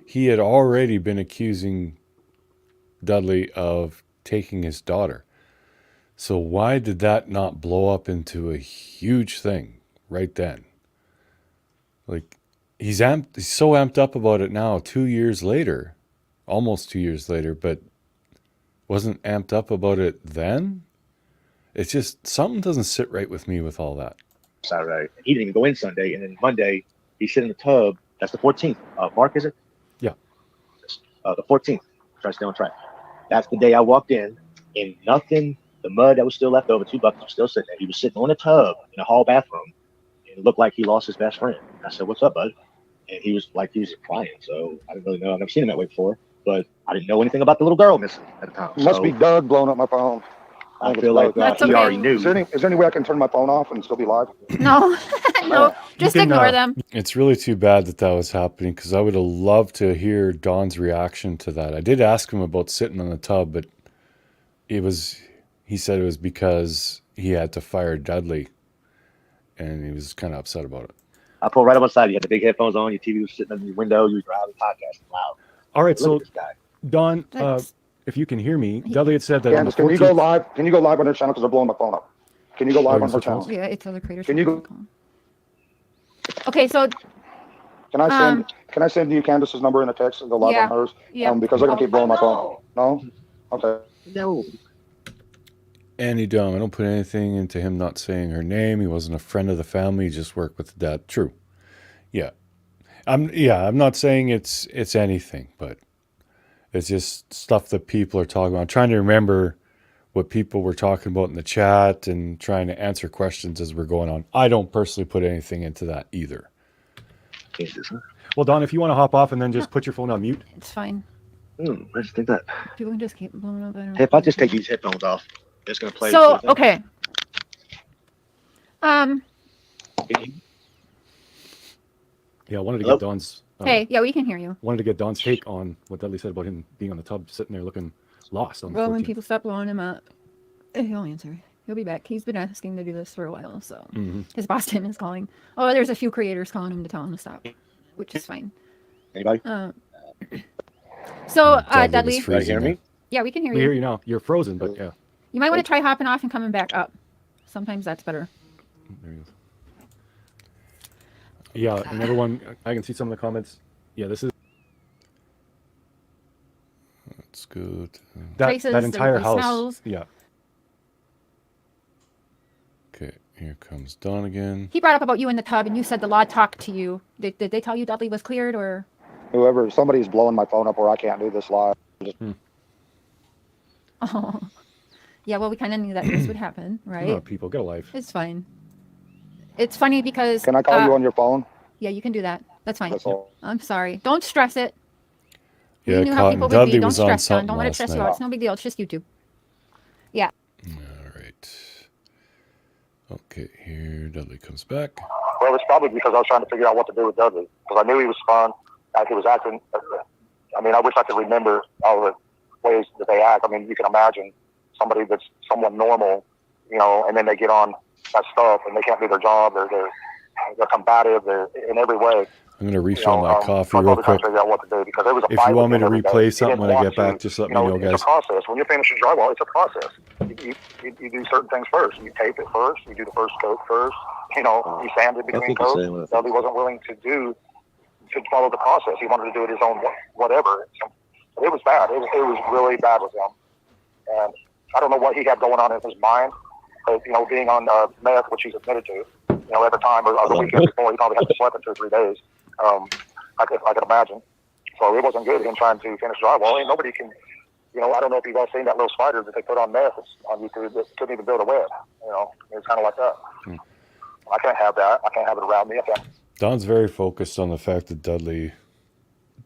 he had already been accusing Dudley of taking his daughter. So why did that not blow up into a huge thing right then? Like, he's so amped up about it now, 2 years later, almost 2 years later, but wasn't amped up about it then? It's just, something doesn't sit right with me with all that.
Saturday. He didn't even go in Sunday, and then Monday he sit in the tub. That's the 14th. Mark, is it?
Yeah.
The 14th. Try to stay on track. That's the day I walked in, and nothing. The mud that was still left over, 2 buckets were still sitting there. He was sitting on a tub in a hall bathroom, and it looked like he lost his best friend. I said, "What's up, bud?" And he was crying. So I didn't really know. I've never seen him that way before, but I didn't know anything about the little girl missing at the time.
Must
So
be Doug blowing up my phone.
I feel like
That's
he
okay.
already knew.
Is there any way I can turn my phone off and still be live?
No, no, just
can,
ignore them.
It's really too bad that was happening because I would have loved to hear Don's reaction to that. I did ask him about sitting in the tub, but he said it was because he had to fire Dudley, and he was kind of upset about it.
I pulled right up outside. You had the big headphones on. Your TV was sitting in the window. You were driving podcasting loud.
All right, so
Look at this guy.
Don,
That's-
if you can hear me, Dudley had said that on the
Candace, can you go
14th.
live? Can you go live on her channel because they're blowing my phone up? Can you go live on her channel?
Yeah, it's other creators.
Can you go-
Okay, so
Can I send you Candace's number in a text and go live
Yeah.
on hers?
yeah,
Because they're gonna keep blowing my phone. No? Okay.
No.
And he don't. I don't put anything into him not saying her name. He wasn't a friend of the family. He just worked with the dad. True. Yeah. I'm not saying it's anything, but it's just stuff that people are talking about. I'm trying to remember what people were talking about in the chat and trying to answer questions as we're going on. I don't personally put anything into that either.
Jesus, huh?
Well, Don, if you want to hop off and then just put your phone on mute.
it's fine.
I just think that.
People can just keep blowing up.
Hey, if I just take these headphones off, it's gonna play.
So okay.
Yeah, I wanted to
Hello?
get Don's
Hey, yeah, we can hear you.
Wanted to get Don's take on what Dudley said about him being on the tub, sitting there looking lost on the
Well, when
14th.
people stop blowing him up, he'll answer. He'll be back. He's been asking to do this for a while, so his boss Tim is calling. Oh, there's a few creators calling him to tell him to stop, which is fine.
Anybody?
So,
Dudley
Dudley,
was freezing
hear me?
yeah, we can hear
We hear
you.
you now. You're frozen, but yeah.
You might want to try hopping off and coming back up. Sometimes that's better.
There he is. Yeah, and everyone, I can see some of the comments. Yeah, this is
That's good.
Traces,
that entire
the
house.
smells.
Yeah,
Okay, here comes Don again.
He brought up about you in the tub, and you said the law talked to you. Did they tell you Dudley was cleared, or?
Whoever, somebody's blowing my phone up where I can't do this live.
Oh, yeah. Well, we kind of knew that this would happen, right?
oh, people, get a life.
It's fine. It's funny because.
Can I call you on your phone?
Yeah, you can do that. That's fine.
That's all.
I'm sorry. Don't stress it.
Yeah,
We knew how
Cotton
people would
Dudley
be. Don't
was on
stress, Don.
something
Don't let it
last
stress you out.
night.
It's no big deal. It's just YouTube.
All right. Okay, here Dudley comes back.
Well, it's probably because I was trying to figure out what to do with Dudley. Because I knew he was fun. He was acting. I mean, I wish I could remember all the ways that they act. I mean, you can imagine somebody that's somewhat normal, you know, and then they get on that stuff and they can't do their job. They're combative. They're in every way.
I'm gonna refill my coffee
so I
real
was trying
quick.
to figure out what to do because there was a
If
fight
you want me
with
to
him every day.
replay
He
something
didn't
when I
want
get back,
to.
just let
You
me
know,
know,
it's
guys.
a process. When you're finishing drywall, it's a process. You do certain things first. You tape it first. You do the first coat first. You know, you sand it between coats. Dudley wasn't willing to follow the process. He wanted to do it his own whatever. So, it was bad. It was really bad with him. And I don't know what he had going on in his mind. But, you know, being on meth, which he's admitted to, you know, at the time or the weekend before, he probably hadn't slept in 2 or 3 days. I could imagine. So it wasn't good, him trying to finish drywall. And nobody can, you know, I don't know if you've all seen that little spider that they put on meth on YouTube that couldn't even build a web. You know, it's kind of like that. I can't have that. I can't have it around me. I can't.
Don's very focused on the fact that Dudley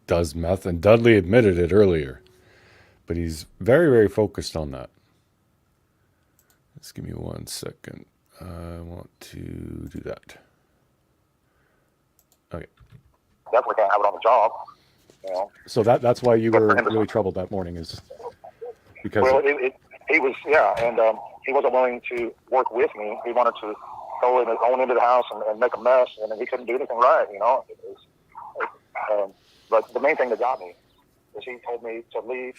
does meth, and Dudley admitted it earlier. But he's very, very focused on that. Just give me 1 second. I want to do that. Okay.
Definitely can't have it on the job. You know.
So that's why you were really troubled that morning, is because
Well, he was, yeah, and he wasn't willing to work with me. He wanted to go into the house and make a mess, and he couldn't do anything right, you know. But the main thing that got me is he told me to leave.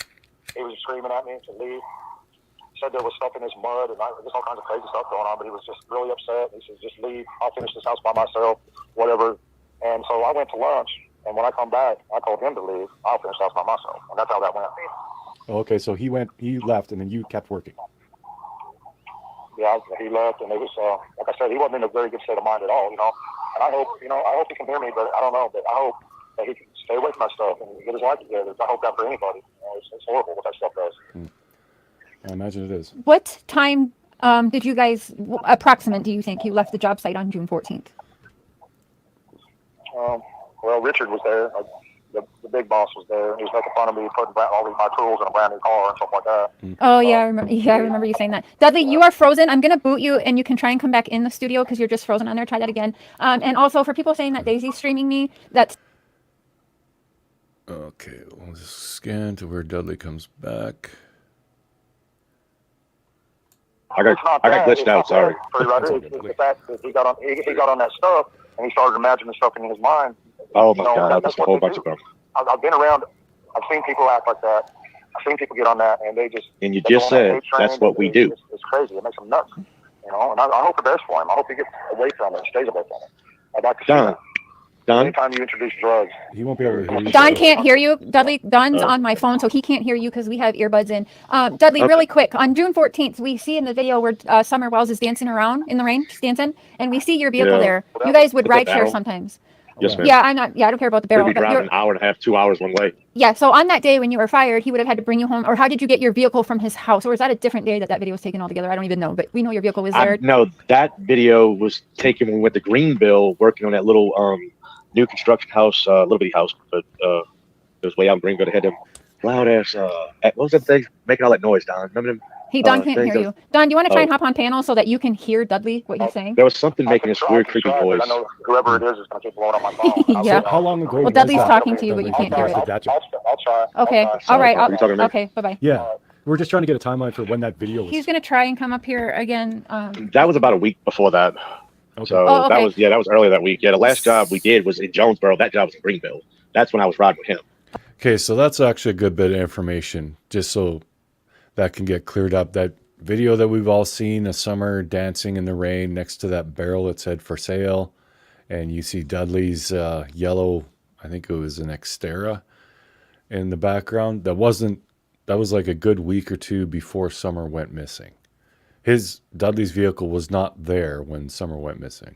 He was screaming at me to leave. Said there was stuff in his mud, and there's all kinds of crazy stuff going on, but he was just really upset. He said, just leave. I'll finish this house by myself, whatever. And so I went to lunch, and when I come back, I told him to leave. I'll finish the house by myself. And that's how that went.
okay, so he left, and then you kept working.
Yeah, he left, and it was, like I said, he wasn't in a very good state of mind at all, you know. And I hope he can hear me, but I don't know. But I hope that he can stay away from that stuff and get his life together. I hope that for anybody. You know, it's horrible what that stuff does.
I imagine it is.
What time did you guys, approximate, do you think you left the job site on June 14th?
Well, Richard was there. The big boss was there. He was making fun of me putting all of my tools in a brand new car and stuff like that.
Oh, yeah, I remember. Yeah, I remember you saying that. Dudley, you are frozen. I'm going to boot you, and you can try and come back in the studio because you're just frozen on there. Try that again. And also, for people saying that Daisy's streaming me, that's...
Okay, we'll just scan to where Dudley comes back.
I got glitched out. Sorry.
It's the fact that he got on that stuff and he started imagining stuff in his mind.
Oh my
You know,
God,
that's
that's a
what
whole
they
bunch
do.
of them.
I've been around. I've seen people act like that. I've seen people get on that, and they just.
And you
they
just
go on that
said
hate train,
that's what we do.
It's crazy. It makes them nuts. You know, and I hope the best for him. I hope he gets away from it, and stays away from it. I'd like to see that.
Don,
Anytime you introduce drugs,
He won't be able to hear you.
Don can't hear you. Dudley, Don's on my phone, so he can't hear you because we have earbuds in. Dudley, really quick, on June 14th, we see in the video where Summer Wells is dancing around in the rain, just dancing, and we see your vehicle there. You guys would
With the
ride share
barrel?
sometimes.
yes, ma'am.
Yeah, I don't care about the
We'd
barrel.
be
But
driving
you're,
an hour and a half, 2 hours one way.
yeah, so on that day when you were fired, he would have had to bring you home, or how did you get your vehicle from his house? Or is that a different day that video was taken altogether? I don't even know, but we know your vehicle was there.
No, that video was taken when we went to Greenville, working on that little new construction house, little bitty house, but it was way out in Greenville. They had them loud ass. What was that thing making all that noise, Don? Remember them?
Hey, Don can't
things
hear
that-
you. Don, do you want to try and hop on panel so that you can hear Dudley, what he's saying?
There was something making this weird, creepy voice.
I know whoever it is going to keep blowing on my phone.
Yeah.
So how long ago
Well,
was
Dudley's
that?
talking to you, but you
Dudley,
can't hear
regards
it.
to that job?
I'll try.
Okay. All right.
Are you talking to me?
Okay. Bye-bye.
Yeah. We're just trying to get a timeline for when that video was.
He's going to try and come up here again.
That was about a week before that.
Okay.
So
Oh, okay.
that was earlier that week. Yeah, the last job we did was in Jonesboro. That job was in Greenville. That's when I was riding with him.
Okay, so that's actually a good bit of information, just so that can get cleared up. That video that we've all seen, a summer dancing in the rain next to that barrel that said for sale, and you see Dudley's yellow, I think it was an Xterra in the background. That was like a good week or two before Summer went missing. Dudley's vehicle was not there when Summer went missing.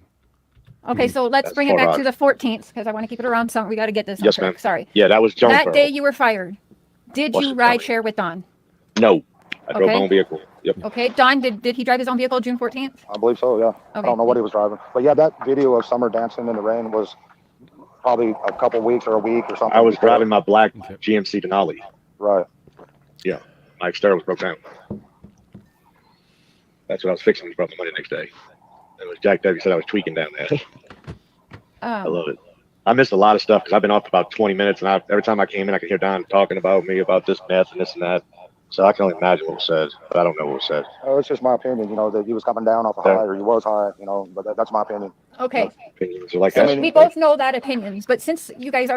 Okay, so let's
That's
bring it back
far
to the 14th because I want to keep it around something. We got to get this on
Yes,
track.
ma'am.
Sorry.
Yeah, that was Jonesboro.
That day you were fired. Did
What's
you
the
ride
time?
share with Don?
No, I drove
Okay.
my own vehicle. Yep.
Okay, Don, did he drive his own vehicle June 14th?
I believe so, yeah. I
Okay.
don't know what he was driving. But yeah, that video of Summer dancing in the rain was probably a couple weeks or a week or something.
I was
before.
driving my black
Okay.
GMC Denali.
Right.
My Xterra was broke down. That's what I was fixing. He brought the money the next day. It was Jack W. said I was tweaking down there. I love it. I missed a lot of stuff because I've been off for about 20 minutes, and every time I came in, I could hear Don talking about me, about this meth and this and that. So I can only imagine what was said, but I don't know what was said.
It's just my opinion, that he was coming down off a
Yeah.
high, or he was high, but that's my opinion.
Okay.
Opinions are like
So
that.
we both know that opinions, but since you guys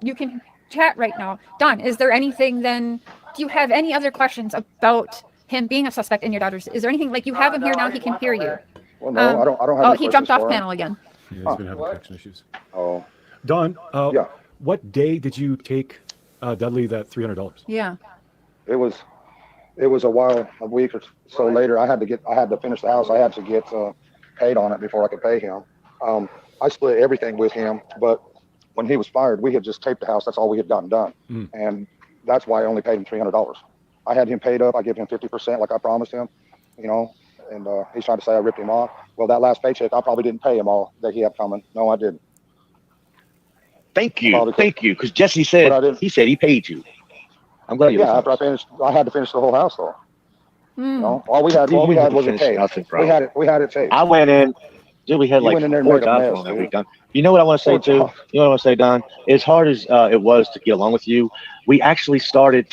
you can chat right now. Don, is there anything then, do you have any other questions about him being a suspect in your daughter's? Is there anything, like you have him here now, he can hear you?
Well, no, I don't have
Oh,
any
he jumped
questions
off
for him.
panel again.
Yeah, he's been having connection issues.
Oh,
Don,
yeah.
what day did you take Dudley that $300?
Yeah.
It was a week or so later. I had to finish the house. I had to get paid on it before I could pay him. I split everything with him, but when he was fired, we had just taped the house. That's all we had gotten done. And that's why I only paid him $300. I had him paid up. I gave him 50% like I promised him, and he's trying to say I ripped him off. Well, that last paycheck, I probably didn't pay him all that he had coming. No, I didn't.
Thank you.
Probably-
Thank you. Because Jesse
But I
said,
didn't-
he paid you. I'm glad you
Yeah,
listened.
after I finished, I had to finish the whole house though.
Hmm.
All we had
You
was
had to
a
finish
tape.
nothing, bro.
We had it taped.
I went in, dude, we had
You
like
went in there and
4
made a
jobs
mess,
on that
dude.
week, Don. You know what I want to say
4
too?
jobs.
You know what I want to say, Don? As hard as it was to get along with you, we actually started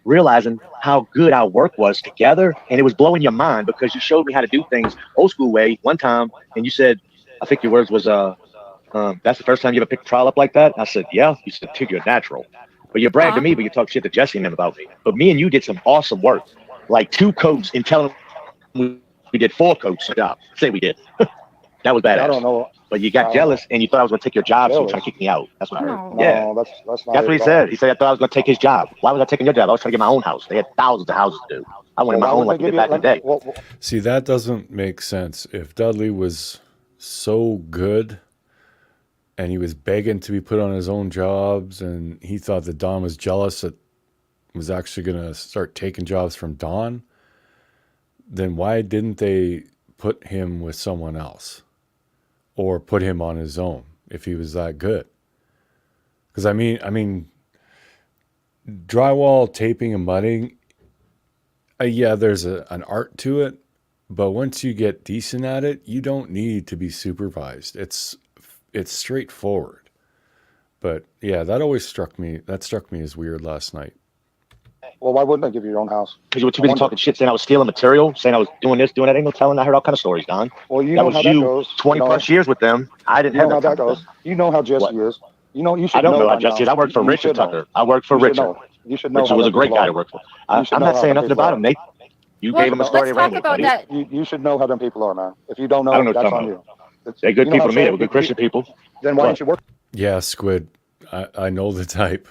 realizing how good our work was together, and it was blowing your mind because you showed me how to do things old school way one time, and you said, I think your words was, that's the first time you ever picked a trial up like that? I said, yeah. You said, dude, you're natural. But you bragged to me, but you talked shit to Jesse and them about me. But me and you did some awesome work, like 2 coats and telling them we did 4 coats. Say we did. That was badass.
I don't know.
But you got jealous and you thought I was going to take your job, so you were trying to kick me out. That's what I heard.
No.
Yeah.
No, that's not
That's what he
it at all.
said. He said, I thought I was going to take his job. Why was I taking your job? I was trying to get my own house. They had thousands of houses to do. I wanted my
Why
own
would
like
they
we
give
did back in the day.
well,
See, that doesn't make sense. If Dudley was so good and he was begging to be put on his own jobs and he thought that Don was jealous that was actually going to start taking jobs from Don, then why didn't they put him with someone else or put him on his own if he was that good? Because I mean, drywall taping and mudding, yeah, there's an art to it, but once you get decent at it, you don't need to be supervised. It's straightforward. But yeah, that always struck me as weird last night.
well, why wouldn't they give you your own house?
Because you were too busy talking shit, saying I was stealing material, saying I was doing this, doing that. Ain't no telling. I heard all kind of stories, Don.
Well, you
That
know
was
how that
you,
goes.
20 plus years with them. I didn't
You know
have
how
that
that
time.
goes. You know how Jesse is. You should
I don't know
by
how Jesse
now.
is. I worked for
You
Richard
should know.
Tucker. I worked for
You should
Richard.
know. You should know.
Richard
how
was a
them
great
people
guy
are.
to work for.
You should
I'm
know
not
how
saying
them
nothing
people
about
are.
him, Nate. You
Well,
gave him a
let's
story
talk
anyway,
about
buddy.
that.
You should know how them people are, man. If you don't know,
I don't know what
that's
you're
on
talking
you.
They're good
You know
people
how
to me. They
Cher-
were good Christian people.
Then why
What?
didn't you work
Yeah, Squid, I know the type.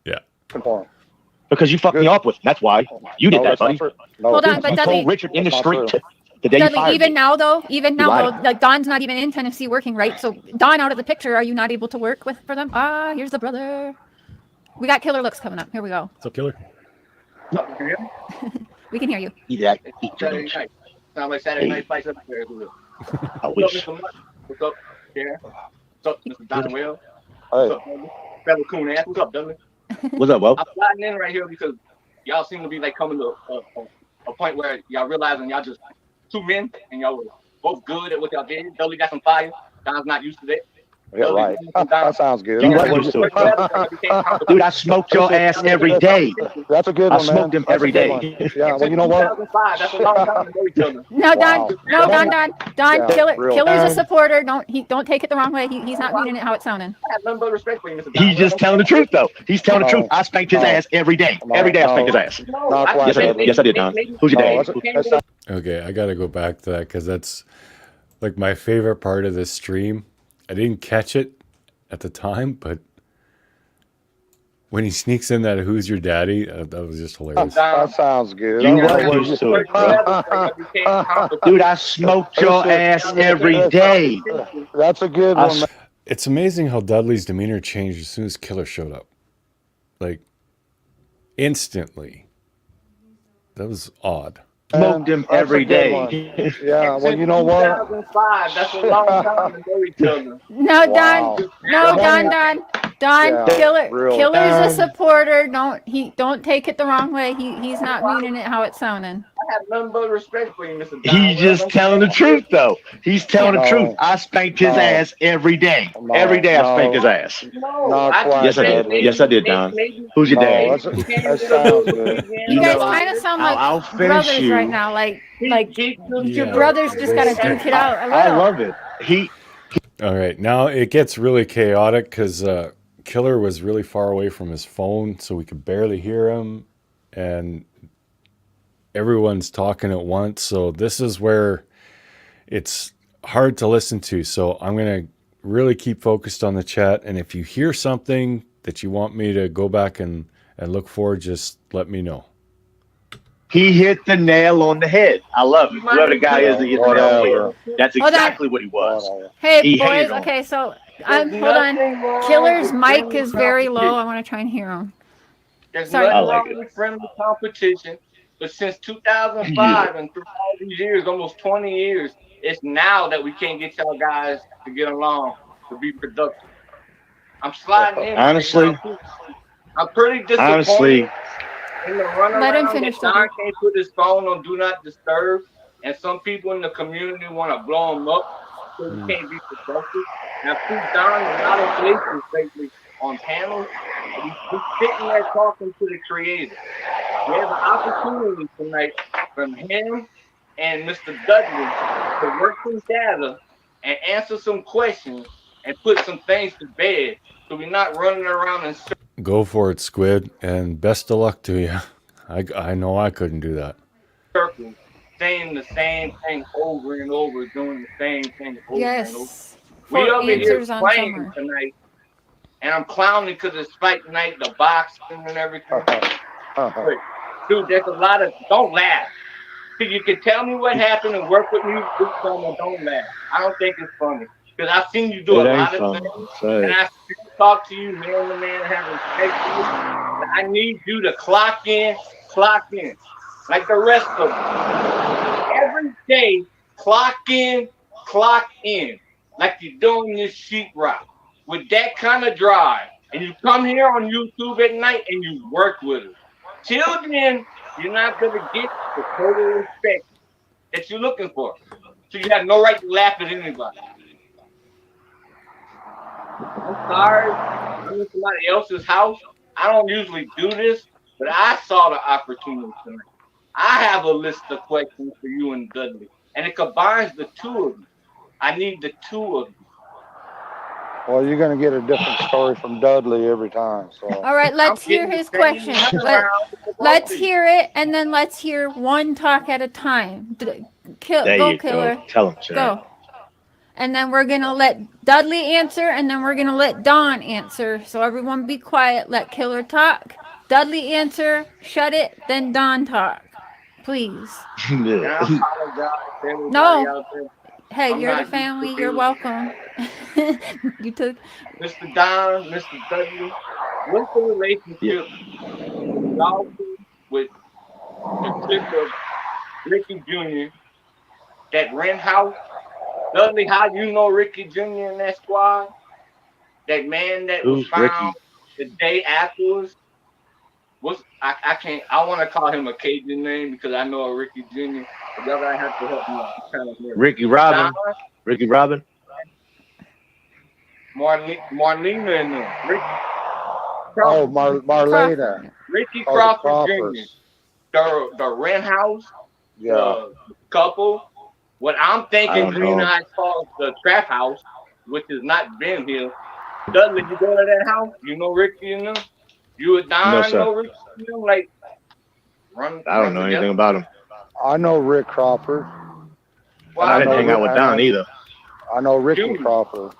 Yeah.
for him?
Because you fucked me off with him. That's why. You did
No,
that,
that's not
buddy.
true. No,
Hold on,
You
but Dudley-
told Richard in the
That's not
street
true.
the day you
Dudley,
fired
even
me.
now though,
lied.
like Don's not even in Tennessee working, right? So Don out of the picture, are you not able to work for them? Ah, here's the brother. We got killer looks coming up. Here we go.
What's up, Killer?
We can hear you.
Eat that. Eat
Saturday
that.
night. Sound like Saturday
Hey.
night fights up there.
I
What's
wish.
up, Mr. Mutt? What's up, Cher? What's up, Mr. Don Will?
Hey,
What's up, Dudley? Fellow Coon ass. What's up, Dudley?
What's up, Will?
I'm sliding in right here because y'all seem to be like coming to point where y'all realizing y'all just two men and y'all were both good at what y'all did. Dudley got some fire. Don's not used to that.
Yeah, right. That sounds good.
You
I
right,
like
used
it.
to it. Dude, I smoked your ass every day.
That's a good
I
one, man.
smoked him
That's a
every
good
day.
one. Yeah, well, you know what?
2005. That's a long time to know each other.
No, Don.
Wow.
No, Don.
Yeah, real.
Killer's a supporter. Don't take it the wrong way. He's not meaning it how it's sounding.
I have nothing but respect for you, Mr. Don.
He's just telling the truth, though. He's telling the truth. I spanked his ass every day. Every day I spanked his ass.
Not quite, Dudley.
Yes, I did, Don. Who's your
No,
dad?
that's
Okay, I gotta go back to that because that's like my favorite part of this stream. I didn't catch it at the time, but when he sneaks in that "Who's your daddy," that was just hilarious.
that sounds good.
You
I
right,
like
used to it, bro. Dude, I smoked your ass every day.
That's a good one, man.
It's amazing how Dudley's demeanor changed as soon as Killer showed up. Like, instantly. That was odd.
Smoked him
That's a
every
good
day.
one. Yeah, well, you know what?
2005. That's a long time to know each other.
No,
Wow.
Don. No, Don.
Yeah, real.
Killer's a supporter. Don't take it the wrong way. He's not meaning it how it's sounding.
I have nothing but respect for you, Mr. Don.
He's just telling the truth, though. He's telling the
No.
truth. I spanked his
No.
ass every day.
No.
Every day I
No.
spanked his ass.
No,
quite,
Yes, I did. Yes, I did, Don. Who's your
No,
dad?
that sounds good.
You guys kind of sound like
I'll finish
brothers
you.
right now. Like your
Yeah.
brothers just gotta duke it out a
I
little.
love it. He
All right, now it gets really chaotic because Killer was really far away from his phone, so we could barely hear him, and everyone's talking at once. So this is where it's hard to listen to. So I'm gonna really keep focused on the chat, and if you hear something that you want me to go back and look for, just let me know.
He hit the nail on the head. I love it. Whoever the guy is that hit the nail on the head. That's
Hold on.
exactly what he was.
Hey
He
boys,
hated on
okay, so hold on. Killer's mic is very low. I want to try and hear him.
There's
Sorry.
nothing
I like
wrong with friendly competition, but since 2005 and through all these years, almost 20 years, it's now that we can't get y'all guys to get along to be productive. I'm sliding in.
Honestly,
I'm pretty disappointed.
honestly,
In the runaround,
Let him finish,
Don
Dudley.
can't put his phone on Do Not Disturb, and some people in the community want to blow him up so he can't be productive. Now, Pete Don is not in places lately on panels, and he's sitting there talking to the creator. We have an opportunity tonight from him and Mr. Dudley to work some data and answer some questions and put some things to bed so we're not running around in
Go for it, Squid, and best of luck to you. I know I couldn't do that.
circles, saying the same thing over and over, doing the same thing over and over.
Yes.
We
For
over here
answers on
playing
summer.
tonight, and I'm clowning because it's fight night, the boxing and everything. Dude, there's a lot of, don't laugh. You can tell me what happened and work with me this summer, don't laugh. I don't think it's funny. Because I've seen you do a lot of things, and I still talk to you man to man, have respect for you. But I need you to clock in, like the rest of them. Every day, clock in, like you're doing this sheetrock with that kind of drive. And you come here on YouTube at night and you work with it. Till then, you're not going to get the total respect that you're looking for. So you have no right to laugh at anybody. I'm sorry, I'm in somebody else's house. I don't usually do this, but I saw the opportunity tonight. I have a list of questions for you and Dudley, and it combines the two of you. I need the two of you.
Well, you're going to get a different story from Dudley every time. So
All right, let's hear his question. Let's hear it, and then let's hear one talk at a time.
there
Go,
you
Killer.
go. Tell him, Cher.
Go. And then we're going to let Dudley answer, and then we're going to let Don answer. So everyone be quiet. Let Killer talk. Dudley answer. Shut it. Then Don talk. Please.
And I apologize to everybody
No.
out there.
Hey,
I'm
you're
not
the family.
used to
You're
this.
welcome. You took.
Mr. Don, Mr. Dudley, what's the relationship y'all do with the clip of Ricky Jr. that rent house? Dudley, how you know Ricky Jr. and that squad? That man that was
Who's
found the day afterwards? I can't. I want to call him a Cajun name because I know a Ricky Jr. But y'all gotta have to help me out. I'm kind of weird.
Ricky
Don,
Robin. Ricky Robin.
Marlena and them.
Oh,
Crawford,
Marlena.
Crawford.
Ricky
Oh, the
Crawford Jr.
Crawfords.
The rent house,
Yeah.
the couple. What I'm
I
thinking
don't
Green
know.
Eyes calls the trap house, which is not Ben Hill. Dudley, you go to that house? You know Ricky and them? You and
No,
Don
sir.
know Ricky and them? Like, run
I don't know anything
together?
about him.
I know Rick Crawford.
Well,
I
I
didn't
know
hang out with Don either.
I know Ricky
Junior.
Crawford.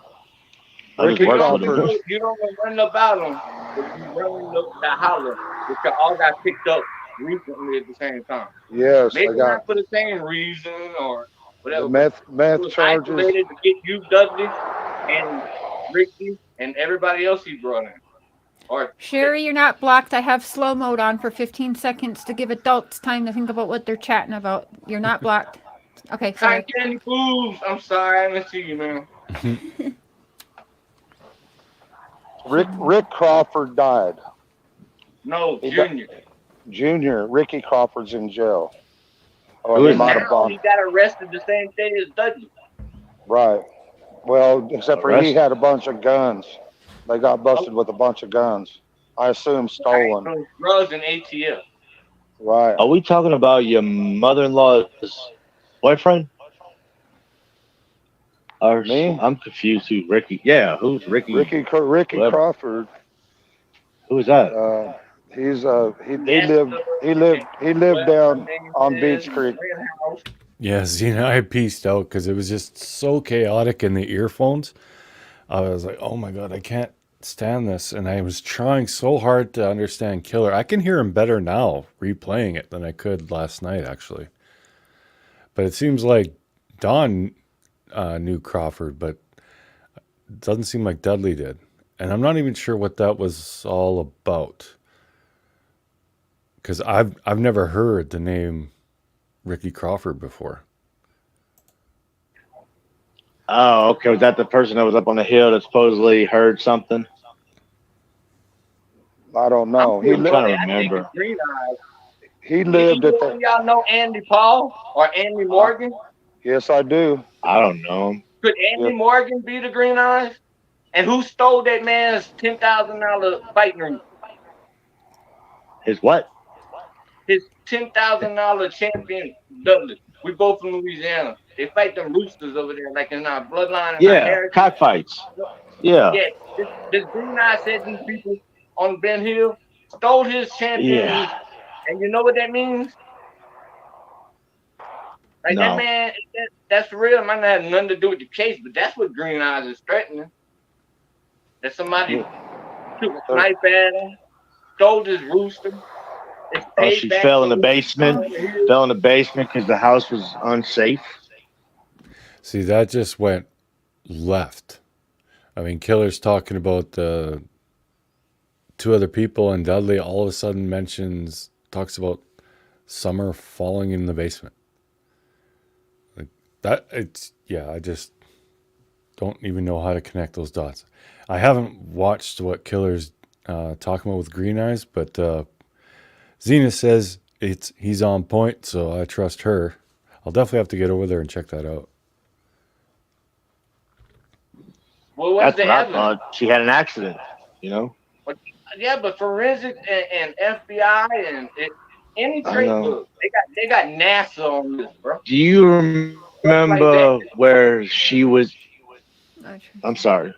I just
Ricky
worked with him.
Crawford.
You don't know nothing about them, but you running the holler, which all got picked up recently at the same time.
Yes,
Maybe
they got
not for the same reason or whatever,
the
but
meth
it was
charges.
isolated to get you, Dudley, and Ricky, and everybody else he brought in. Or
Sherry, you're not blocked. I have slow mode on for 15 seconds to give adults time to think about what they're chatting about. You're not blocked. Okay,
Cotton
sorry.
Candy Fools. I'm sorry, I didn't see you, man.
Rick Crawford died.
No,
He
Junior.
Junior. Ricky Crawford's in jail. Or
Who
they
is
might
that?
have
Now
gone.
he got arrested the same day as Dudley.
Right. Well, except for he
Arrested?
had a bunch of guns. They got busted with a bunch of guns. I assume stolen.
So drugs and ATF.
Right.
Are we talking about your mother-in-law's boyfriend? Or
Me?
I'm confused. Who's Ricky? Yeah, who's Ricky?
Ricky
Whoever.
Crawford.
Who is that?
He's he
Yes,
lived down on Beach Creek.
Yeah, Zena, I pieced out because it was just so chaotic in the earphones. I was like, oh my God, I can't stand this. And I was trying so hard to understand Killer. I can hear him better now replaying it than I could last night, actually. But it seems like Don knew Crawford, but it doesn't seem like Dudley did. And I'm not even sure what that was all about. Because I've never heard the name Ricky Crawford before.
Oh, okay. Was that the person that was up on the hill that supposedly heard something?
I don't know.
I'm trying to remember.
He lived at
the. Y'all know Andy Paul or Andy Morgan?
Yes, I do.
I don't know him.
Could Andy Morgan be the Green Eyes? And who stole that man's $10,000 fighting ring?
His what?
His $10,000 champion Dudley. We both from Louisiana. They fight them roosters over there, like in our bloodline. And
yeah, cockfights. Yeah.
Yeah. This Green Eye said these people on Ben Hill stole his champion.
Yeah.
And you know what that means? Like
No.
that man, that's real. It might not have nothing to do with the case, but that's what Green Eyes is threatening. That somebody took a knife at him, stole his rooster.
Oh, she fell in the basement. Fell in the basement because the house was unsafe.
See, that just went left. I mean, Killer's talking about the two other people, and Dudley all of a sudden talks about Summer falling in the basement. Like that, I just don't even know how to connect those dots. I haven't watched what Killer's talking about with Green Eyes, but Zena says he's on point, so I trust her. I'll definitely have to get over there and check that out.
Well, what's
That's
the
what I
evidence?
thought. She had an accident, you know?
Yeah, but forensic and FBI and any trace book, they got NASA on this, bro.
Do you remember where she was? I'm sorry.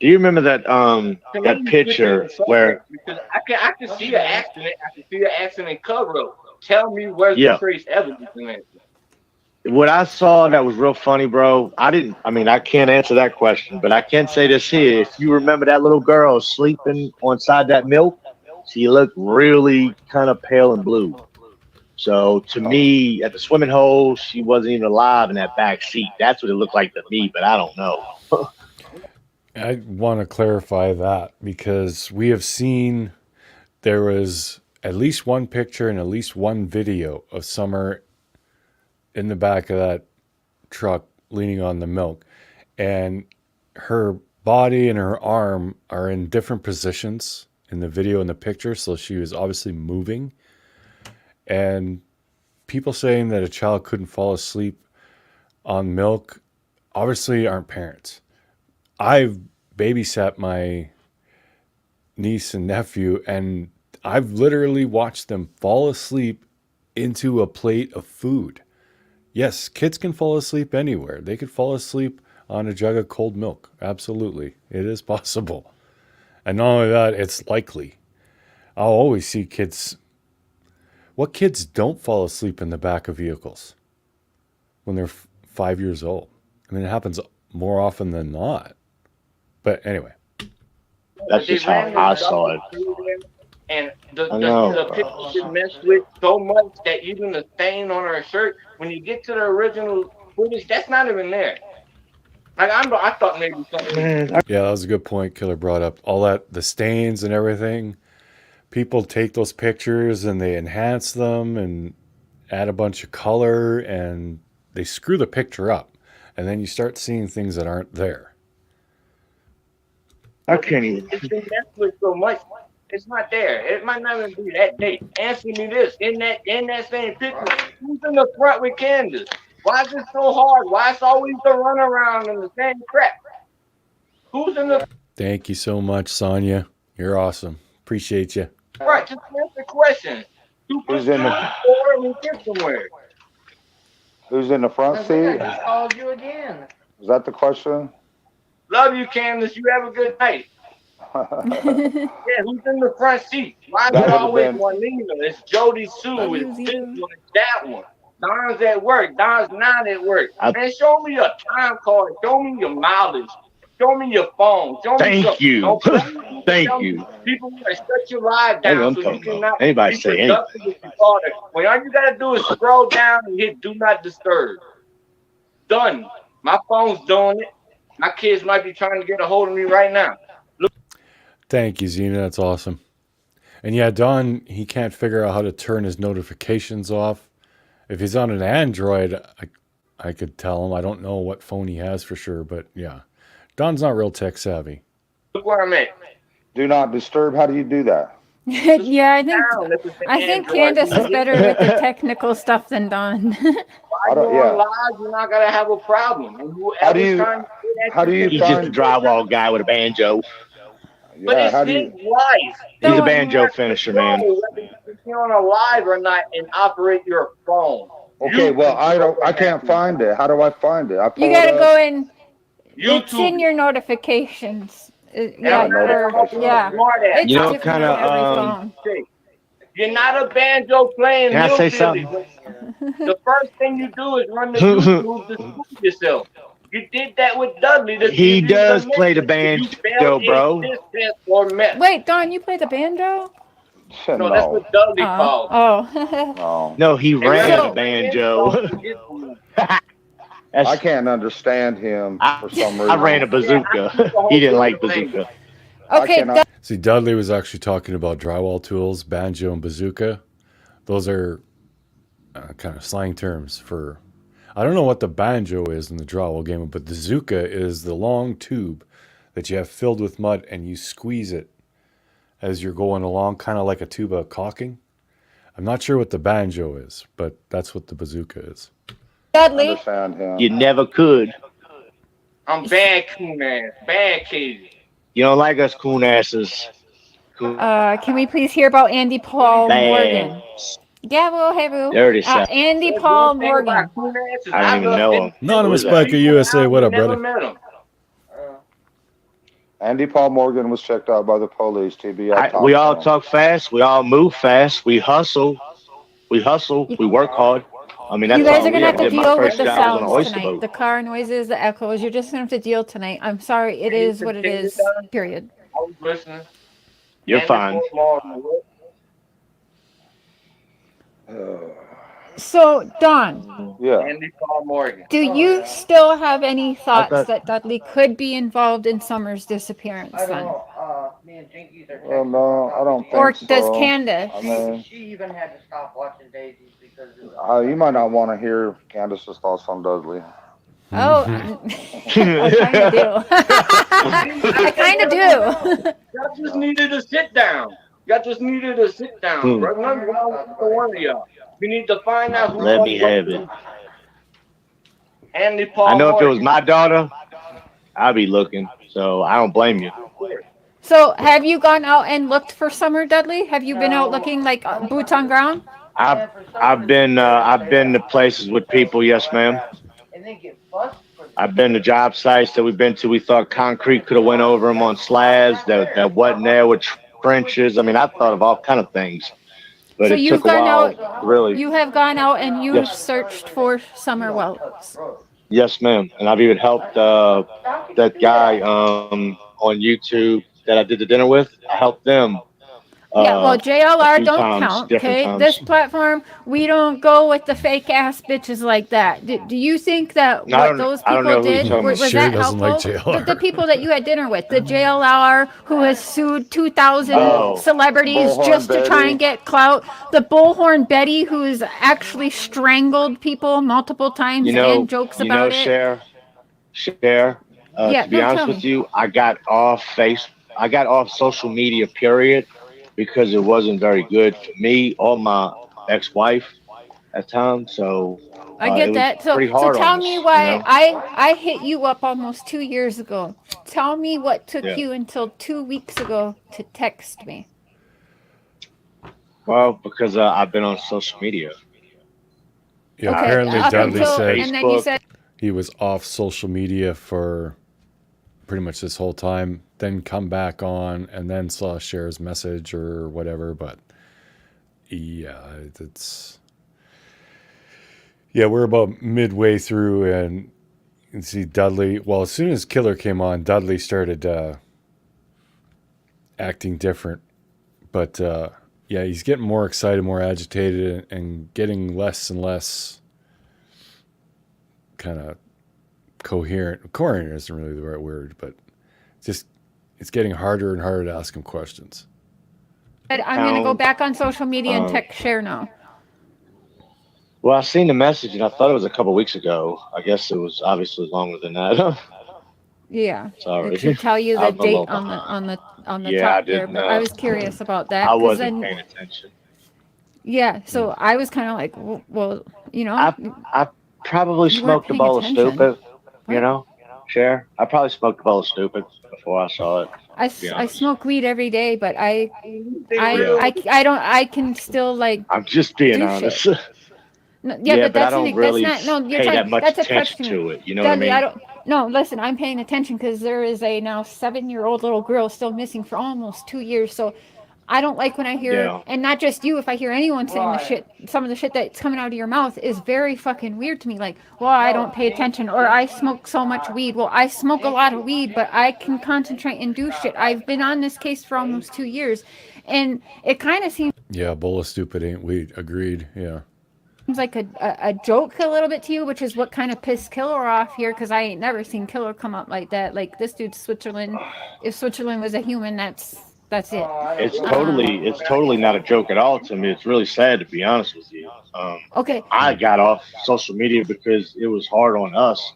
Do you remember that that picture where?
Because I can see an accident. I can see an accident cover up. Tell me where's the trace evidence in that.
What I saw that was real funny, bro. I can't answer that question, but I can say this here. If you remember that little girl sleeping on side that milk, she looked really kind of pale and blue. So to me, at the swimming hole, she wasn't even alive in that back seat. That's what it looked like to me, but I don't know.
I want to clarify that because we have seen there was at least one picture and at least one video of Summer in the back of that truck leaning on the milk, and her body and her arm are in different positions in the video and the picture, so she was obviously moving. And people saying that a child couldn't fall asleep on milk obviously aren't parents. I've babysat my niece and nephew, and I've literally watched them fall asleep into a plate of food. Yes, kids can fall asleep anywhere. They could fall asleep on a jug of cold milk. Absolutely. It is possible. And not only that, it's likely. I'll always see kids. What kids don't fall asleep in the back of vehicles when they're 5 years old? I mean, it happens more often than not. But anyway.
That's just how I saw it.
And the picture messed with so much that even the stain on her shirt, when you get to the original footage, that's not even there. Like I thought maybe something.
Yeah, that was a good point Killer brought up. All that, the stains and everything. People take those pictures and they enhance them and add a bunch of color and they screw the picture up. And then you start seeing things that aren't there.
I can't even.
It's been messed with so much. It's not there. It might not even be that date. Answer me this: in that same picture, who's in the front with Candace? Why is it so hard? Why it's always the runaround and the same crap? Who's in the?
Thank you so much, Sonia. You're awesome. Appreciate you.
Right, just answer the question.
Who's in the?
Somewhere.
Who's in the front seat?
I just called you again.
Is that the question?
Love you, Candace. You have a good night. Yeah, who's in the front seat? Why is
That
it
would've
always
been-
Juanita? It's Jody Sue. It's this one. It's that one. Don's at work. Don's not at work. Man, show me your time card. Show me your mileage. Show me your phone. Show me
Thank you.
don't-
Thank
tell me-
you.
People want to shut your live
That's what
down
I'm
so you
talking about.
cannot
Anybody
be
say
productive with your daughter. When all you gotta do is scroll down and hit do not disturb. Done. My phone's doing it. My kids might be trying to get a hold of me right now.
Thank you, Zena. That's awesome. And yeah, Don, he can't figure out how to turn his notifications off. If he's on an Android, I could tell him. I don't know what phone he has for sure, but yeah. Don's not real tech savvy.
Look where I'm at.
Do not disturb. How do you do that?
Yeah,
Down. If it's an
I think
Android.
Candace is better with the technical stuff than Don.
While
don't-
you're
yeah.
on live, you're not gonna have a problem. And
How do
whoever's
you-
trying to get at
how do you
He's just a
find?
drywall guy with a banjo.
But
Yeah.
it's
How do
his
you?
life.
He's a
Don't-
banjo finisher, man.
Whether you're on a live or not and operate your phone.
Okay.
You
Well,
control
I can't find it. How do I find it? I pull
You
it
gotta
up.
go in. It's in
YouTube.
your notifications.
Yeah,
Yeah. It's
You know,
different
kinda,
on every phone.
You're not a banjo playing
Can I say
hillbilly. The first thing you do is run the YouTube to school yourself. You did that with Dudley. to
He
give you
does
the
play the
message. You
banjo,
failed
bro.
a test test or mess.
Wait, Don, you play the banjo?
No, that's
No.
what Dudley called.
Oh.
No.
No, he ran
So-
a banjo.
I
That's,
can't understand him for some reason.
I ran a bazooka. He didn't like bazooka.
Okay,
cannot-
See, Dudley was actually talking about drywall tools, banjo and bazooka. Those are kind of slang terms for. I don't know what the banjo is in the drywall game, but the bazooka is the long tube that you have filled with mud and you squeeze it as you're going along, kind of like a tuba caulking. I'm not sure what the banjo is, but that's what the bazooka is.
Dudley.
Understand him.
You never could.
I'm bad coon ass, bad kid.
You don't like us coon asses. Coon
Can we please hear about Andy Paul Morgan?
bad.
Gabo, hey boo.
Dirty South.
Andy
That's
Paul
one thing
Morgan.
about coon asses,
I don't even
love
know
them.
him.
Anonymous
Who is that?
Biker USA, what up,
Never
brother?
met him.
Andy Paul Morgan was checked out by the police. TBI.
We all talk fast. We all move fast. We hustle. We work hard. I mean, that's
You guys
all
are
we
gonna have to
did. My
deal with
first
the
job was on an
sounds
oyster
tonight.
boat.
The car noises, the echoes. You're just gonna have to deal tonight. I'm sorry. It is what it is. Period.
I was listening.
You're
Andy
fine.
Paul Morgan.
So, Don,
Yeah.
Andy Paul Morgan.
do you still have any thoughts
thought-
that Dudley could be involved in Summer's disappearance
I don't
then?
know. Me and Jinkies are
Well,
texting.
no, I don't think
Or
so.
does Candace?
I mean,
She even had to stop watching Daisies because of
you might not want to hear Candace's thoughts on Dudley.
Oh, I kind of do. I kind of do.
Y'all just needed to sit down. Y'all just needed to sit down. Right? Nothing wrong with either one of y'all. We need to find out who.
Let me have it.
Andy Paul.
I know if it was
Morgan.
my daughter, I'd be looking. So I don't blame you.
So, have you gone out and looked for Summer, Dudley? Have you been out looking like boots on ground?
I've been to places with people. Yes, ma'am.
And they get fussed for
I've been to job sites that we've been to. We thought concrete could have went over them on slabs that wasn't there with trenches. I mean, I thought of all kind of things, but
So
it
you've
took a
gone
while.
out.
Really,
You have gone out and you
Yes.
searched for Summer Wells.
yes, ma'am. And I've even helped that guy on YouTube that I did the dinner with. I helped them.
Yeah, well,
a
JLR
few
don't
times,
count,
different
okay?
times.
This platform, we don't go with the fake ass bitches like that. Do you think that
No, I
what
don't-
those
I don't
people
know who you're
did
talking
was
about.
Cher
that
doesn't
helpful?
like JLR.
The people that you had dinner with, the JLR who has sued 2,000
Oh.
celebrities
Bullhorn
just to try
Betty.
and get clout, the Bullhorn Betty who's actually strangled people multiple times and jokes about it.
Cher,
Yeah,
to be
no,
honest
tell
with
me.
you, I got off social media, period, because it wasn't very good for me or my ex-wife at the time. So
I
it
get
was
that. So,
pretty
so
hard
tell
on
me
us,
why I hit you up almost 2 years ago. Tell me what took
Yeah.
you until 2 weeks ago to text me.
Well, because I've been on social media.
Yeah,
Okay,
apparently
up
Dudley
until,
said
and then you
Facebook.
said,
he was off social media for pretty much this whole time, then come back on and then saw Cher's message or whatever. But yeah, we're about midway through, and you can see Dudley. Well, as soon as Killer came on, Dudley started acting different. But yeah, he's getting more excited, more agitated, and getting less and less kind of coherent. Coherent isn't really the right word, but it's getting harder and harder to ask him questions.
I'm going to go back on social media and text Cher now.
Well, I seen the message and I thought it was a couple weeks ago. I guess it was obviously longer than that.
Yeah,
Sorry.
it should tell you the
I'm a little
date on the
Yeah, I
top there.
didn't
But
know.
I was curious about that.
I
'cause
wasn't
then,
paying attention.
yeah, so I was kind of like, well, you know,
I probably
you weren't
smoked a
paying
bowl of
attention.
stupid,
What?
Cher. I probably smoked a bowl of stupid before I saw it.
I
be
I
honest.
smoke weed every day, but I
Yeah.
don't, I can still like
I'm just being
do
honest.
shit. No, yeah, but
but I
that's
don't
that's
really
not, no, you're
pay
trying,
that much
that's a
attention
question.
to it. You know what I
Dudley,
mean?
I don't, no, listen, I'm paying attention because there is a now 7-year-old little girl still missing for almost 2 years. So I don't like when I hear,
Yeah.
and not just you, if I hear anyone saying the shit, some of the shit that's coming out of your mouth is very fucking weird to me. Like, well, I don't pay attention, or I smoke so much weed. Well, I smoke a lot of weed, but I can concentrate and do shit. I've been on this case for almost 2 years, and it kind of seems
Yeah, a bowl of stupid ain't weed. Agreed. Yeah.
like a joke a little bit to you, which is what kind of pissed Killer off here, because I ain't never seen Killer come up like that. Like, this dude's Switzerland. If Switzerland was a human, that's it.
It's totally not a joke at all to me. It's really sad, to be honest with you.
Okay,
I got off social media because it was hard on us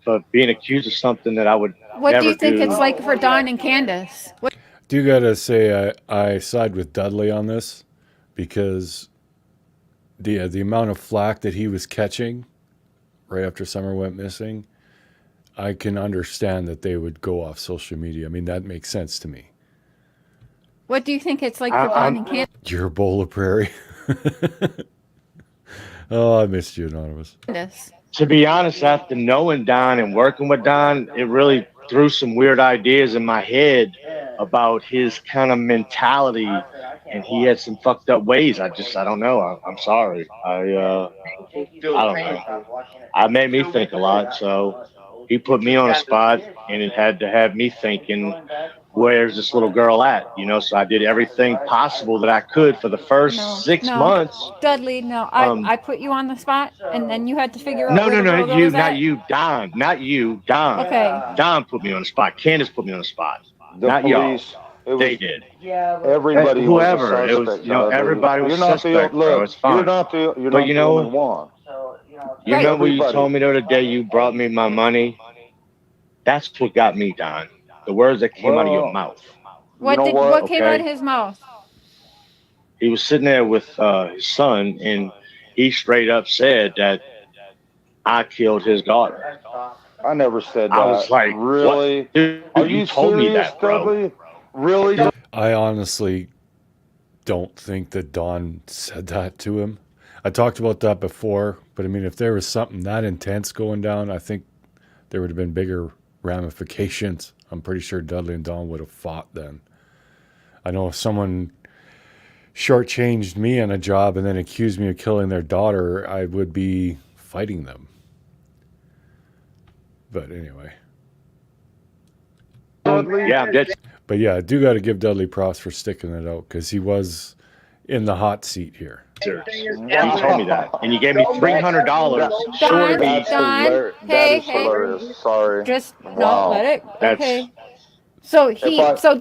for being accused of something that I would
what
never
do you think
do.
it's like for Dawn and Candace? What,
Do gotta say I side with Dudley on this because the amount of flack that he was catching right after Summer went missing, I can understand that they would go off social media. I mean, that makes sense to me.
what do you think it's like for Dawn and
Your bowl of Prairie. Oh, I missed you, Anonymous.
Candace?
To be honest, after knowing Don and working with Don, it really threw some weird ideas in my head about his kind of mentality, and he had some fucked up ways. I don't know. I'm sorry. I don't know. I made me think a lot, so he put me on a spot, and it had to have me thinking, where's this little girl at? So I did everything possible that I could for the first 6 months.
Dudley, no, I put you on the spot, and then you had to figure out
No,
where the little girl was
not
at?
you, Don, not you, Don.
Okay.
Don put me on the spot. Candace put me on the spot.
The
Not
police.
y'all. They did.
Yeah, but
Everybody
Whoever.
was a
It was,
suspect.
everybody was
You're not
suspect,
the,
bro.
look,
It's fine.
You're not
But
the
you know-
only one.
so
You
Right.
remember you
Everybody.
told me the other day you brought me my money? That's what got me, Don. The words that came out of your
Well,
mouth.
What
know
did
what?
what came out
Okay.
of his mouth?
He was sitting there with his son, and he straight up said that I killed his daughter.
I never said
I
that.
was like,
Really?
what? Dude,
Are
you
you
told me
serious,
that, bro.
Dudley? Really?
I honestly don't think that Don said that to him. I talked about that before, but I mean, if there was something that intense going down, I think there would have been bigger ramifications. I'm pretty sure Dudley and Don would have fought then. I know if someone shortchanged me on a job and then accused me of killing their daughter, I would be fighting them. But anyway.
Dudley?
Yeah, I'm dead
But yeah, I do got to give Dudley props for sticking it out because he was in the hot seat here.
serious. You told me that, and you gave me $300 short of me.
That's
Don,
hilarious.
hey,
That is
hey.
hilarious. Sorry.
Just no,
Wow.
let it.
That's-
Okay. So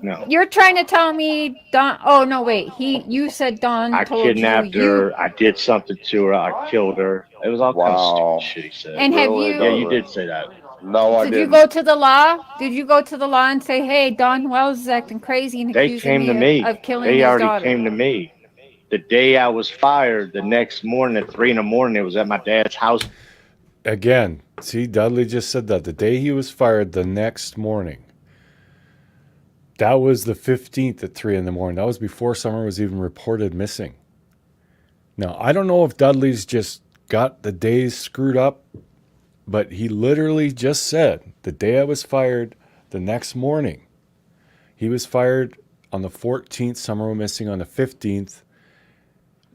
No.
you're trying to tell me Don? Oh no, wait. You said Don
I
told
kidnapped
you.
her. I did something to her. I killed her. It was all kinds
Wow.
of stupid shit he said.
And have
Really,
you?
Yeah, you did say that.
No, I
Did you
didn't.
go to the law? Did you go to the law and say, "Hey, Don Wells is acting crazy and
They
accusing
came to
me
me.
of killing
They
his
already
daughter"?
came to me. The day I was fired, the next morning at 3 a.m, it was at my dad's house.
Again, see, Dudley just said that the day he was fired, the next morning. That was the 15th at 3 a.m. That was before Summer was even reported missing. Now, I don't know if Dudley's just got the days screwed up, but he literally just said the day I was fired, the next morning. He was fired on the 14th, Summer went missing on the 15th.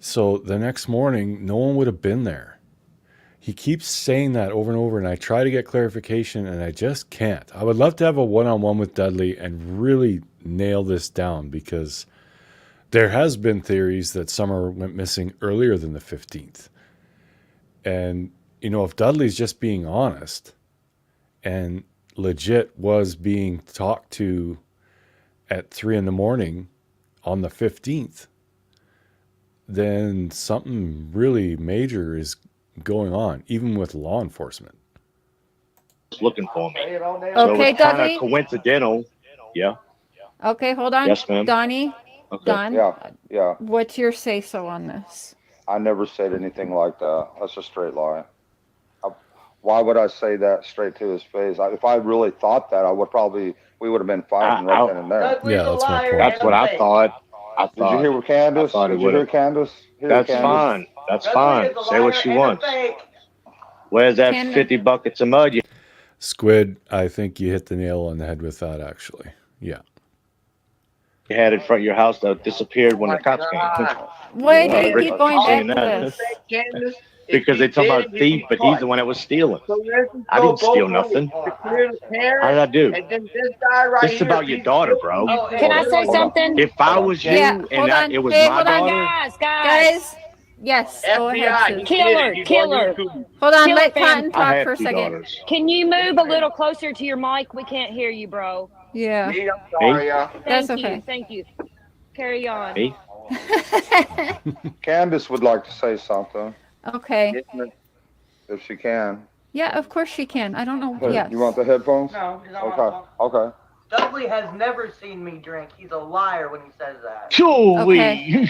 So the next morning, no one would have been there. He keeps saying that over and over, and I try to get clarification, and I just can't. I would love to have a one-on-one with Dudley and really nail this down because there has been theories that Summer went missing earlier than the 15th. And, you know, if Dudley's just being honest and legit was being talked to at 3 a.m. on the 15th, then something really major is going on, even with law enforcement.
Looking for me. So
Okay,
it was kind
Dudley.
of coincidental. Yeah.
Okay, hold on.
Yes, ma'am.
Donnie,
Okay.
Don,
Yeah.
what's your say-so on this?
I never said anything like that. That's a straight lie. Why would I say that straight to his face? If I really thought that, we would have been fighting right then and there.
Yeah, that's my point.
That's what I thought.
Did you hear with Candace?
I thought it
Did you hear
would've.
Candace?
That's fine. That's fine. Say what she wants. Where's that
Candace.
50 buckets of mud you
Squid, I think you hit the nail on the head with that, actually. Yeah.
had in front of your house that disappeared when the cops came?
Why do you
Rick
keep going back
saying
to
that.
this?
Because they talk about thief, but he's the one that was stealing. I didn't steal nothing. How did I do?
And then this guy right
This is about your daughter, bro.
Can I say something?
If I was you
Yeah,
and
hold on.
it was
Hey,
my
hold on,
daughter,
Guys,
Guys, yes, go ahead.
FBI,
Sis.
Kill her.
Hold on,
kill
let
her,
Cotton
I
talk
had
for a
2
second.
daughters.
Can you move a little closer to your mic? We can't hear you, bro.
Yeah,
Me?
that's
Thank
okay.
you. Thank you. Carry on.
Me?
Candace would like to say something,
Okay.
if she can.
Yeah, of course she can. I don't know.
Hey,
Yes.
You want the headphones?
No, because I'm
Okay. Okay.
Dudley has never seen me drink. He's a liar when he says that.
Chewy.
Okay.
There you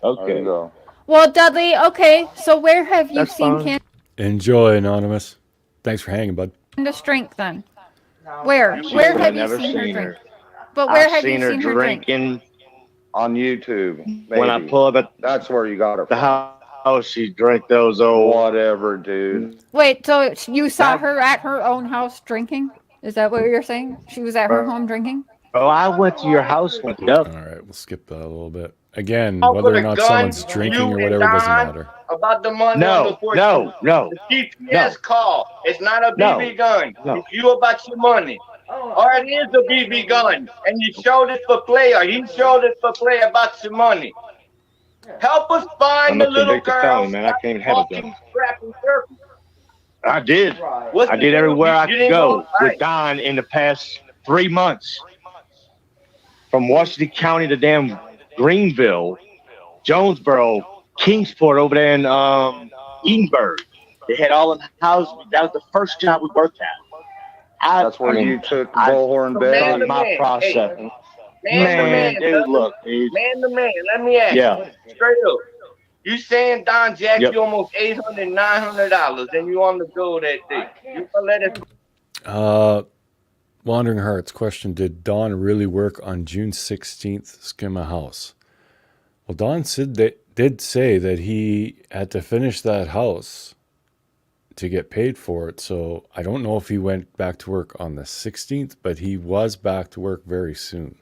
Okay.
go.
Well, Dudley, okay. So where have you
That's
seen
fine.
Enjoy, Anonymous. Thanks for hanging, bud.
Candace drink then?
No.
Where?
She
Where
said
have
I
you
never
seen her
seen
drink?
her.
But where
I've
have you
seen her
seen her drink?
drinking
On YouTube.
when I
maybe.
pull up at
That's where you got it
the
from.
house. She drank those old.
Whatever, dude.
Wait, so you saw
That-
her at her own house drinking? Is that what you're saying? She was at her home drinking?
Oh, I went to your house one day.
All right, well skip that a little bit. Again,
Oh,
whether
for
or
the
not
gun,
someone's drinking
you
or
and
whatever doesn't
Don?
matter.
About the money on
No,
the 14th.
no, no.
The GPS call. It's not a
No.
BB gun.
No.
It's you about your money. Or it is a BB gun. And you showed it for play, or he showed it for play about your money. Help us find
I'm
the
a
little
convicted
girl.
felon, man. I can't have a
walking,
gun.
scrapping circles.
I did.
What's
I
the
did
deal?
everywhere I
You
could
didn't
go
right.
with Don in the past 3 months. From Washington County to damn Greenville, Jonesboro, Kingsport over there in Edinburgh. They had all the houses. That was the first job we worked at.
That's where you took Bullhorn
Man
Bay.
to
my
man.
process.
Hey,
Man, dude,
Dudley.
look, dude.
Man to man. Let me ask
Yeah.
you straight up. You saying Don jacked
Yep.
you almost $800, $900, and you on the go that day? You gonna let it?
Wandering Hearts question: did Don really work on June 16th? Skim a house. Well, Don did say that he had to finish that house to get paid for it. So I don't know if he went back to work on the 16th, but he was back to work very soon.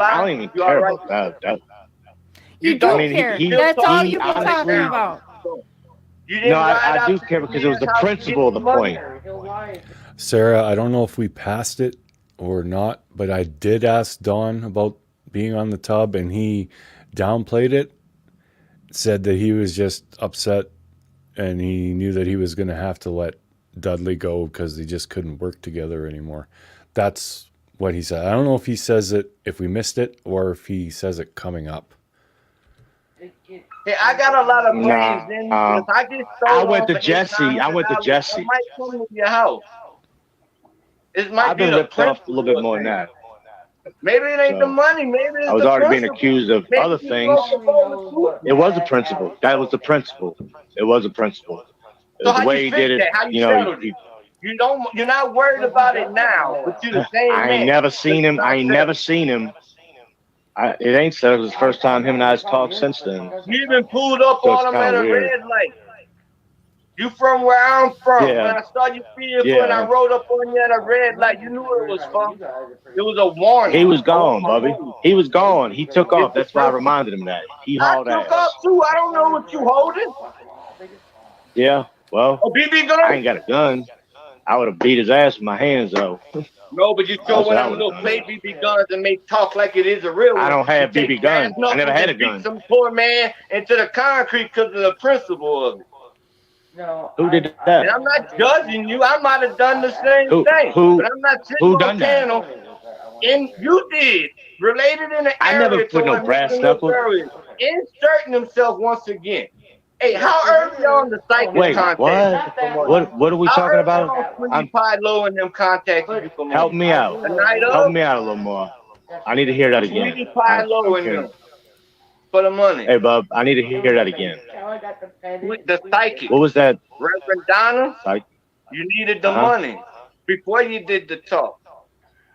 I don't even care about that.
You
don't-
do care.
he-
That's all
he
you've been
honestly-
talking about.
You didn't
No,
ride
I
out
do
to
care because it was the
man's house to
principle of
get
the point.
Sarah, I don't know if we passed it or not, but I did ask Don about being on the tub, and he downplayed it, said that he was just upset and he knew that he was going to have to let Dudley go because they just couldn't work together anymore. That's what he said. I don't know if he says it if we missed it or if he says it coming up.
Hey, I got a lot of
Nah,
brains. Then if I get
I
sold
went
on
to
for
Jesse. I went to
$800,
Jesse.
I might come to your house. It might
I've
be
been
the
ripped off a little bit
principle
more than
thing.
that.
Maybe it ain't the
So,
money. Maybe it's
I was
the
already being
principle.
accused of
Maybe
other
you
things.
broke the bone with
It was a principle. That was the principle. It was a principle. It
So
was
how
the way
you
he did
fix
it.
that? How you
You know,
settled it? You're not worried about it now, but you're the same
I
man.
ain't never seen him. I ain't never seen him. It ain't said it was the first time him and I has talked since then.
You even pulled up
So
on
it's
him at
kinda
a
weird.
red light. You from where I'm from.
Yeah.
When I saw your vehicle and I
Yeah.
rode up on you at a red light, you knew it was from. It was a warning.
He was gone, Bubby. He was gone. He took off. That's why I reminded him that. He
I
hauled
took
ass.
off too. I don't know what you holding.
Yeah. Well,
A BB gun?
I ain't got a gun. I would have beat his ass with my hands though.
No, but you show
That's
one
what I
of them
would've
little
done.
play BB guns and make talk like it is a real one.
I don't have
You take
BB guns.
brass
I never
knuckles
had a
and beat
gun.
some poor man into the concrete because of the principle of it.
Who did
And
that?
I'm not judging you. I might have done the same
Who-
thing.
who-
But I'm not sitting
who
on
done that?
channel. And you did. Related in the
I
area
never
to
put no
what
brass
Mr.
knuckles.
Missouri is. Inserting himself once again. Hey, how early on the psychic
Wait,
contact?
what are we
How
talking
early
about?
on when
I'm-
you Pie Low and them contacted you for money?
Help me out.
The night
Help
of?
me out a little more. I need to hear that again.
Sweetie Pie Low and them for the money.
Hey, Bub, I need to hear that again.
With the psychic.
What was that?
Reverend Donna,
Like,
you needed the
Uh-huh.
money before you did the talk.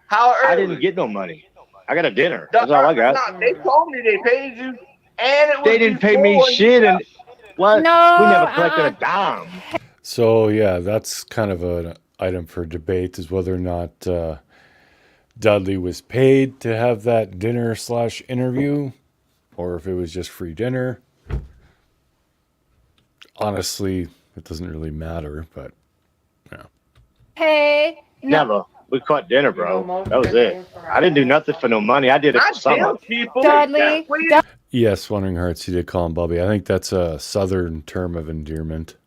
How early?
I didn't get no money. I got a dinner. That's all I got.
No, they told me they paid you, and it was
They didn't pay me
before you
shit, and what?
No,
We never collected a dime.
So yeah, that's kind of an item for debate, is whether or not Dudley was paid to have that dinner/interview, or if it was just free dinner. Honestly, it doesn't really matter, but
Hey, no,
Never. We caught dinner, bro. That was it. I didn't do nothing for no money. I did it for
I
summer.
tell people.
Dudley,
What do you-
yes, Wandering Hearts, you did call him Bubby. I think that's a southern term of endearment.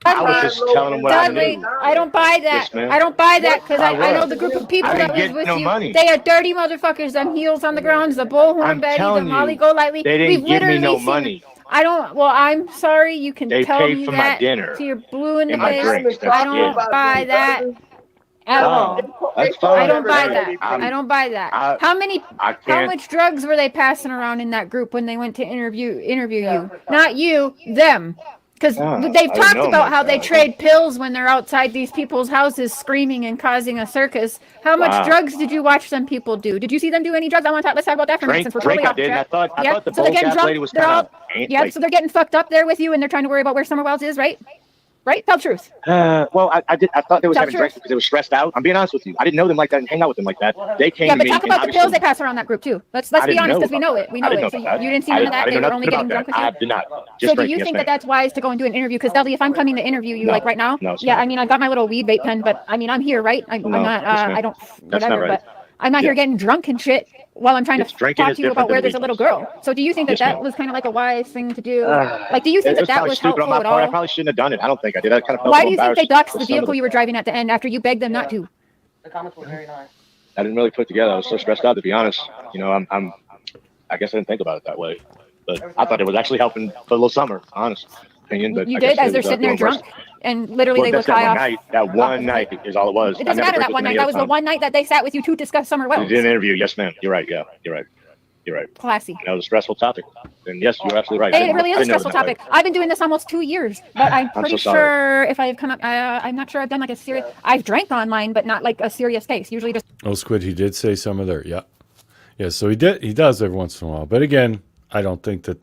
I was just telling him what I
Dudley,
knew.
I don't buy that.
Yes, ma'am.
I don't buy that because I
Why
know
what?
the group of people
I
that
didn't
was
get
with
no
you.
money.
They are dirty motherfuckers. Them heels on the ground, the bullhorn
I'm
Betty, the
telling
Molly
you,
Go Lightly.
they didn't
We've
give me
literally
no
seen
money.
I don't. Well, I'm sorry. You can
They
tell
paid
me
for my
that
dinner
to your blue in the
and my
face.
drinks.
I
That's
don't
it.
buy that at all.
That's
I
fine.
don't buy
Hey,
that. I don't buy that.
I
How
can't.
much drugs were they passing around in that group when they went to interview you? Not you, them. Because
Oh,
they've
I didn't
talked
know
about
about
how they
that.
trade pills when they're outside these people's houses screaming and causing a circus. How much
Wow.
drugs did you watch some people do? Did you see them do any drugs? Let's talk about that for a minute since we're totally
I
off the
didn't.
track.
I thought the
so they're getting
bullcap
drunk.
lady was
They're
kind
all
of
yeah. So they're getting fucked up there with you, and they're trying to worry about where Summer Wells is, right? Right? Tell the truth.
Well, I thought they was
Tell
having
the
drinks
truth.
because they were stressed out. I'm being honest with you. I didn't know them like that and hang out with them like that. They came
Yeah,
to
but
me
talk
and
about the pills they
obviously
pass around that group too. Let's
I
be
didn't
honest
know
because we
about
know
that.
it. We
I
know
didn't
it.
know
So
about that.
you didn't see
I
none of
didn't-
that.
I
They
didn't
were
know
only
nothing
getting
about
drunk with
that.
you.
I did not.
So
Just
do you think that that's wise to go and do an interview? Because Dudley, if I'm coming to interview you
No.
like right now,
No, it's
yeah,
not.
I mean I got my little weed vape pen, but I mean I'm here, right? I'm
No,
not.
yes, ma'am.
I don't
That's not
whatever,
right.
but I'm not here
Yeah.
getting drunk and shit while I'm trying
Yes,
to
drinking
talk
is
to you
different
about where
than
there's a
weed.
little girl. So do you think that
Yes,
that
ma'am.
was kind of like a wise thing to do? Like, do you think
It was
that
probably
was
stupid on
helpful
my
at
part. I
all?
probably shouldn't have done it. I don't think I did. I kind of felt
Why
so
do you think they
embarrassed
doxed
for
the
some of
vehicle you were driving at the end after you begged them not to?
The comments were very nice.
I didn't really put it together. I was so stressed out, to be honest. You know, I guess I didn't think about it that way. But I thought it was actually helping for a little summer, honest opinion. But
You
I guess
did, as
it
they're
was,
sitting there
doing worse.
drunk, and literally
Well,
they would
that's that
tie
one
off.
night. That one night is all it was.
It doesn't matter that one night. That was the one night that they sat with you to discuss summer
We
wells.
did an interview. Yes, ma'am. You're right. Yeah, you're right. You're right.
Classy.
That was a stressful topic. And yes, you're absolutely right.
It really is a
Didn't know it
stressful
that way.
topic. I've been doing this almost 2 years, but I'm
so
pretty
sorry.
sure if I've come up, I'm not sure I've done like a serious. I've drank online, but not like a serious case. Usually just.
Oh, Squid, he did say some of there. Yeah. Yeah, so he does every once in a while. But again, I don't think that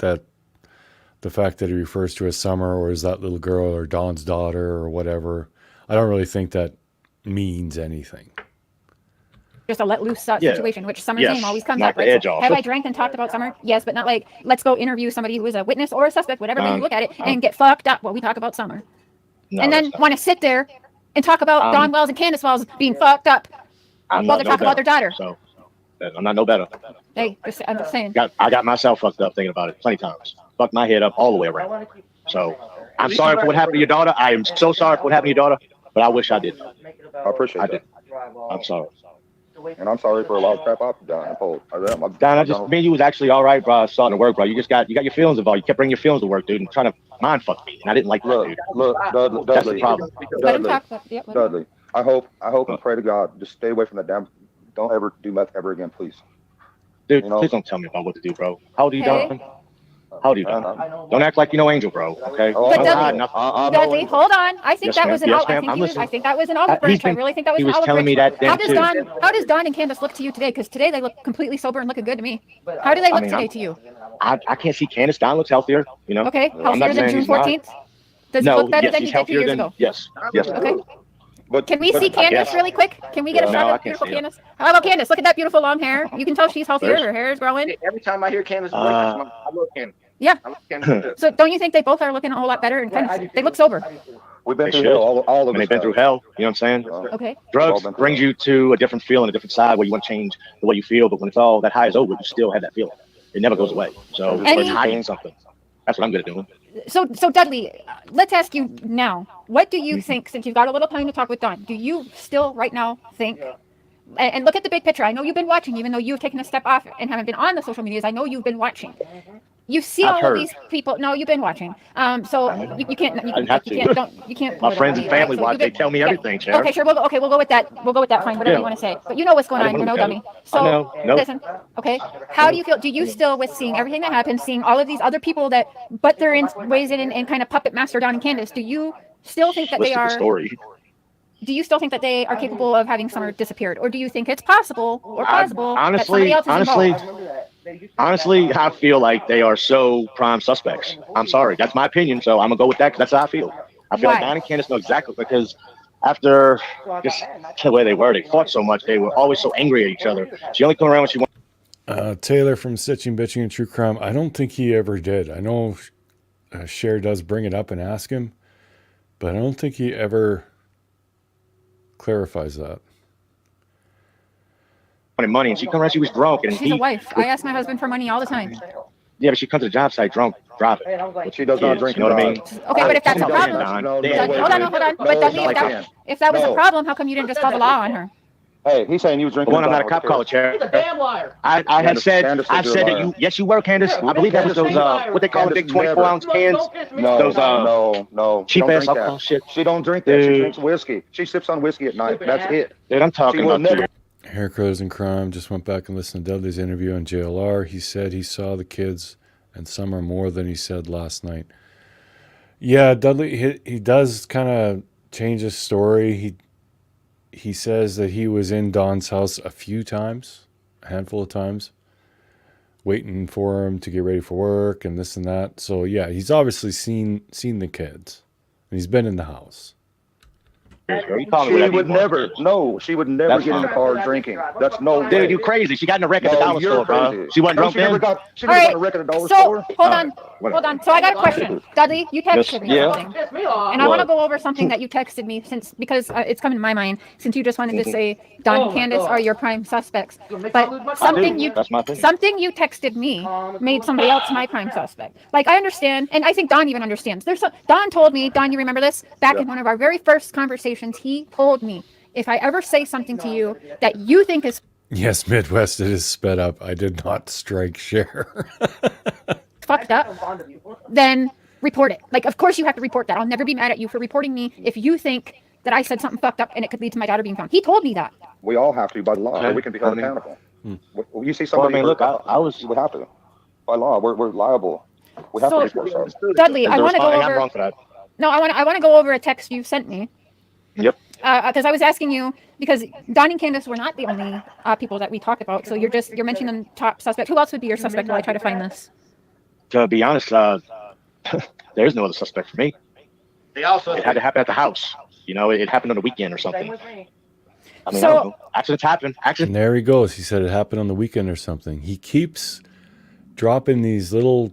the fact that he refers to as Summer or as that little girl or Dawn's daughter or whatever, I don't really think that means anything.
Just a let loose situation, which Summer's
Yes,
name always comes
knock
up,
the
right?
edge
So
off.
have I drank and talked about Summer? Yes, but not like, let's go interview somebody who is a witness or a suspect, whatever way you look at it, and get fucked up while we talk about Summer.
No,
And then
that's not-
want to sit there and talk about Dawn Wells and Candace Wells being fucked up
I'm
while
not
they're talking about their daughter.
So I'm not no better.
Hey, I'm just saying.
I got myself fucked up thinking about it plenty of times. Fucked my head up all the way around. So I'm sorry for what happened to your daughter. I am so sorry for what happened to your daughter, but I wish I didn't.
I appreciate
I
that.
did. I'm sorry.
And I'm sorry for a lot of crap I've done.
Don, me and you was actually all right, bro. Starting to work, bro. You got your feelings involved. You kept bringing your feelings to work, dude, and trying to mind fuck me. And I didn't like that, dude.
Look, Dudley,
That's the problem.
Let him talk. Yep, let him-
Dudley, I hope and pray to God, just stay away from that damn. Don't ever do meth ever again, please.
Dude,
You know-
please don't tell me about what to do, bro. How old are you,
Hey.
Don? How old are you, Don? Don't act like you know Angel, bro. Okay?
Oh,
But
I'm
Dudley-
hiding nothing.
Dudley, hold on. I think
Yes,
that
ma'am.
was an
Yes,
olive.
ma'am. I'm listening.
I think that was an olive
He's
branch. I
been-
really think that was
he
an
was
olive
telling
branch.
me that then,
How does Dawn and Candace look to you today? Because today they look completely sober and looking good to me. How do they look today to you?
I can't see Candace. Don looks healthier, you know?
Okay,
I'm not
healthier than
saying
June
he's not.
14th? Does
No,
he look better
yes,
than
he's
he did 2
healthier
years
than,
ago?
yes. Yes.
Okay.
But
Can we see Candace
yes.
really quick? Can we get a
No,
shot
I
of
can't
beautiful
see her.
Candace? How about Candace? Look at that beautiful long hair. You can tell she's healthier. Her hair is growing.
Every time I hear Candace's voice, I look Candace.
Yeah.
I look Candace.
So don't you think they both are looking a whole lot better and kind of, they look sober?
we've been
They
through
should.
hell, all of
And
us.
they've been through hell, you know what I'm saying?
Okay.
Drugs brings you to a different feeling, a different side where you want to change the way you feel, but when it's all that high is over, you still have that feeling. It never goes away. So
Any-
it's hiding something. That's what I'm good at doing.
So Dudley, let's ask you now. What do you think, since you've got a little time to talk with Dawn, do you still right now think, and look at the big picture. I know you've been watching, even though you've taken a step off and haven't been on the social medias. I know you've been watching. You see
I've
all
heard.
of these people. No, you've been watching. So you can't.
I didn't have to.
You can't.
My
put it
friends
on
and
me, right?
family
So
watch.
you've
They
been-
tell me
yeah.
everything, Cher.
Okay, sure. We'll go with that. We'll go with that. Fine. Whatever
Yeah.
you want to say. But you know what's going
I
on. You're
know,
no dummy. So
I know. Nope.
listen. Okay. How do you feel? Do you still, with seeing everything that happens, seeing all of these other people that butt their ways in and kind of puppet master Dawn and Candace? Do you still think that they
Listen to the
are?
story.
Do you still think that they are capable of having Summer disappeared, or do you think it's possible that somebody else is involved?
Honestly, I feel like they are so prime suspects. I'm sorry. That's my opinion. So I'm going to go with that because that's how I feel. I feel like
Why?
Don and Candace know exactly because after just the way they were, they fought so much. They were always so angry at each other. She only come around when she wants.
Taylor from Stitching, Bitching, and True Crime. I don't think he ever did. I know Cher does bring it up and ask him, but I don't think he ever clarifies that.
Money, and she come around. She was drunk, and
She's a wife. I ask my husband for money all the time.
yeah, but she comes to the job site drunk, driving.
But she does not drink.
You know what I mean?
Okay, but if that's a
Come on,
problem,
Don.
No,
Dan,
no,
hold on. But Dudley, if that was a
No.
problem, how come you didn't just call the law on her?
Hey, he's saying you was drinking.
One, I'm not a cop caller, Chair.
He's a damn liar.
I had
Candace-
said,
Candace
I've
is
said
a
that
liar.
you, yes, you were, Candace. I believe that was those, what they call the big
Candace
24-ounce cans.
No,
Those,
no.
cheap
Don't
ass
drink
alcohol
that.
shit.
She don't drink that. She
Dude.
drinks whiskey. She sips on whiskey at night. That's it.
Dude, I'm talking
She will
about
never.
Hair Crows and Crime. Just went back and listened to Dudley's interview on JLR. He said he saw the kids and Summer more than he said last night. Yeah, Dudley, he does kind of change his story. He says that he was in Don's house a few times, a handful of times, waiting for him to get ready for work and this and that. So yeah, he's obviously seen the kids, and he's been in the house.
You call me
She
whatever
would
you want.
never. No, she would never
That's
get in the
fine.
car drinking. That's no way.
Dude, you crazy. She got in a wreck at the
No,
dollar
you're
store, bro.
crazy.
She wasn't
No,
drunk
she never
then?
got. She
All
never
right.
got a wreck at the dollar
So
store.
hold on.
Whatever.
So I got a question. Dudley, you texted me
Yeah.
something.
Piss me off.
And I want to
What?
go over something that you texted me because it's coming to my mind since you just wanted to say Don
Oh
and
my
Candace
God.
are your prime suspects.
Gonna make me lose
But
my
something
mind.
you
That's my thing.
texted me made somebody else my prime suspect. Like I understand, and I think Don even understands. Don told me, Don, you remember this? Back in one of our very first conversations, he told me if I ever say something to you that you think is
Yes, Midwest, it is sped up. I did not strike Cher.
fucked up, then report it. Like, of course you have to report that. I'll never be mad at you for reporting me if you think that I said something fucked up and it could lead to my daughter being found. He told me that.
We all have to by law,
Okay.
or we can be held
I mean-
accountable. When you see somebody,
look, I was.
we have to. By law, we're liable. We have
So-
to report ourselves.
Dudley, I want to go
I'm
over.
wrong for that.
No, I want to go over a text you sent me.
Yep.
Because I was asking you, because Don and Candace were not the only people that we talked about. So you're mentioning them top suspect. Who else would be your suspect while I try to find this?
To be honest, there's no other suspect for me.
They also
It had to happen at the house. You know, it happened on the weekend or
Same
something.
with me.
I mean,
So-
I don't know. Accidents happen.
And
Accidents.
there he goes. He said it happened on the weekend or something. He keeps dropping these little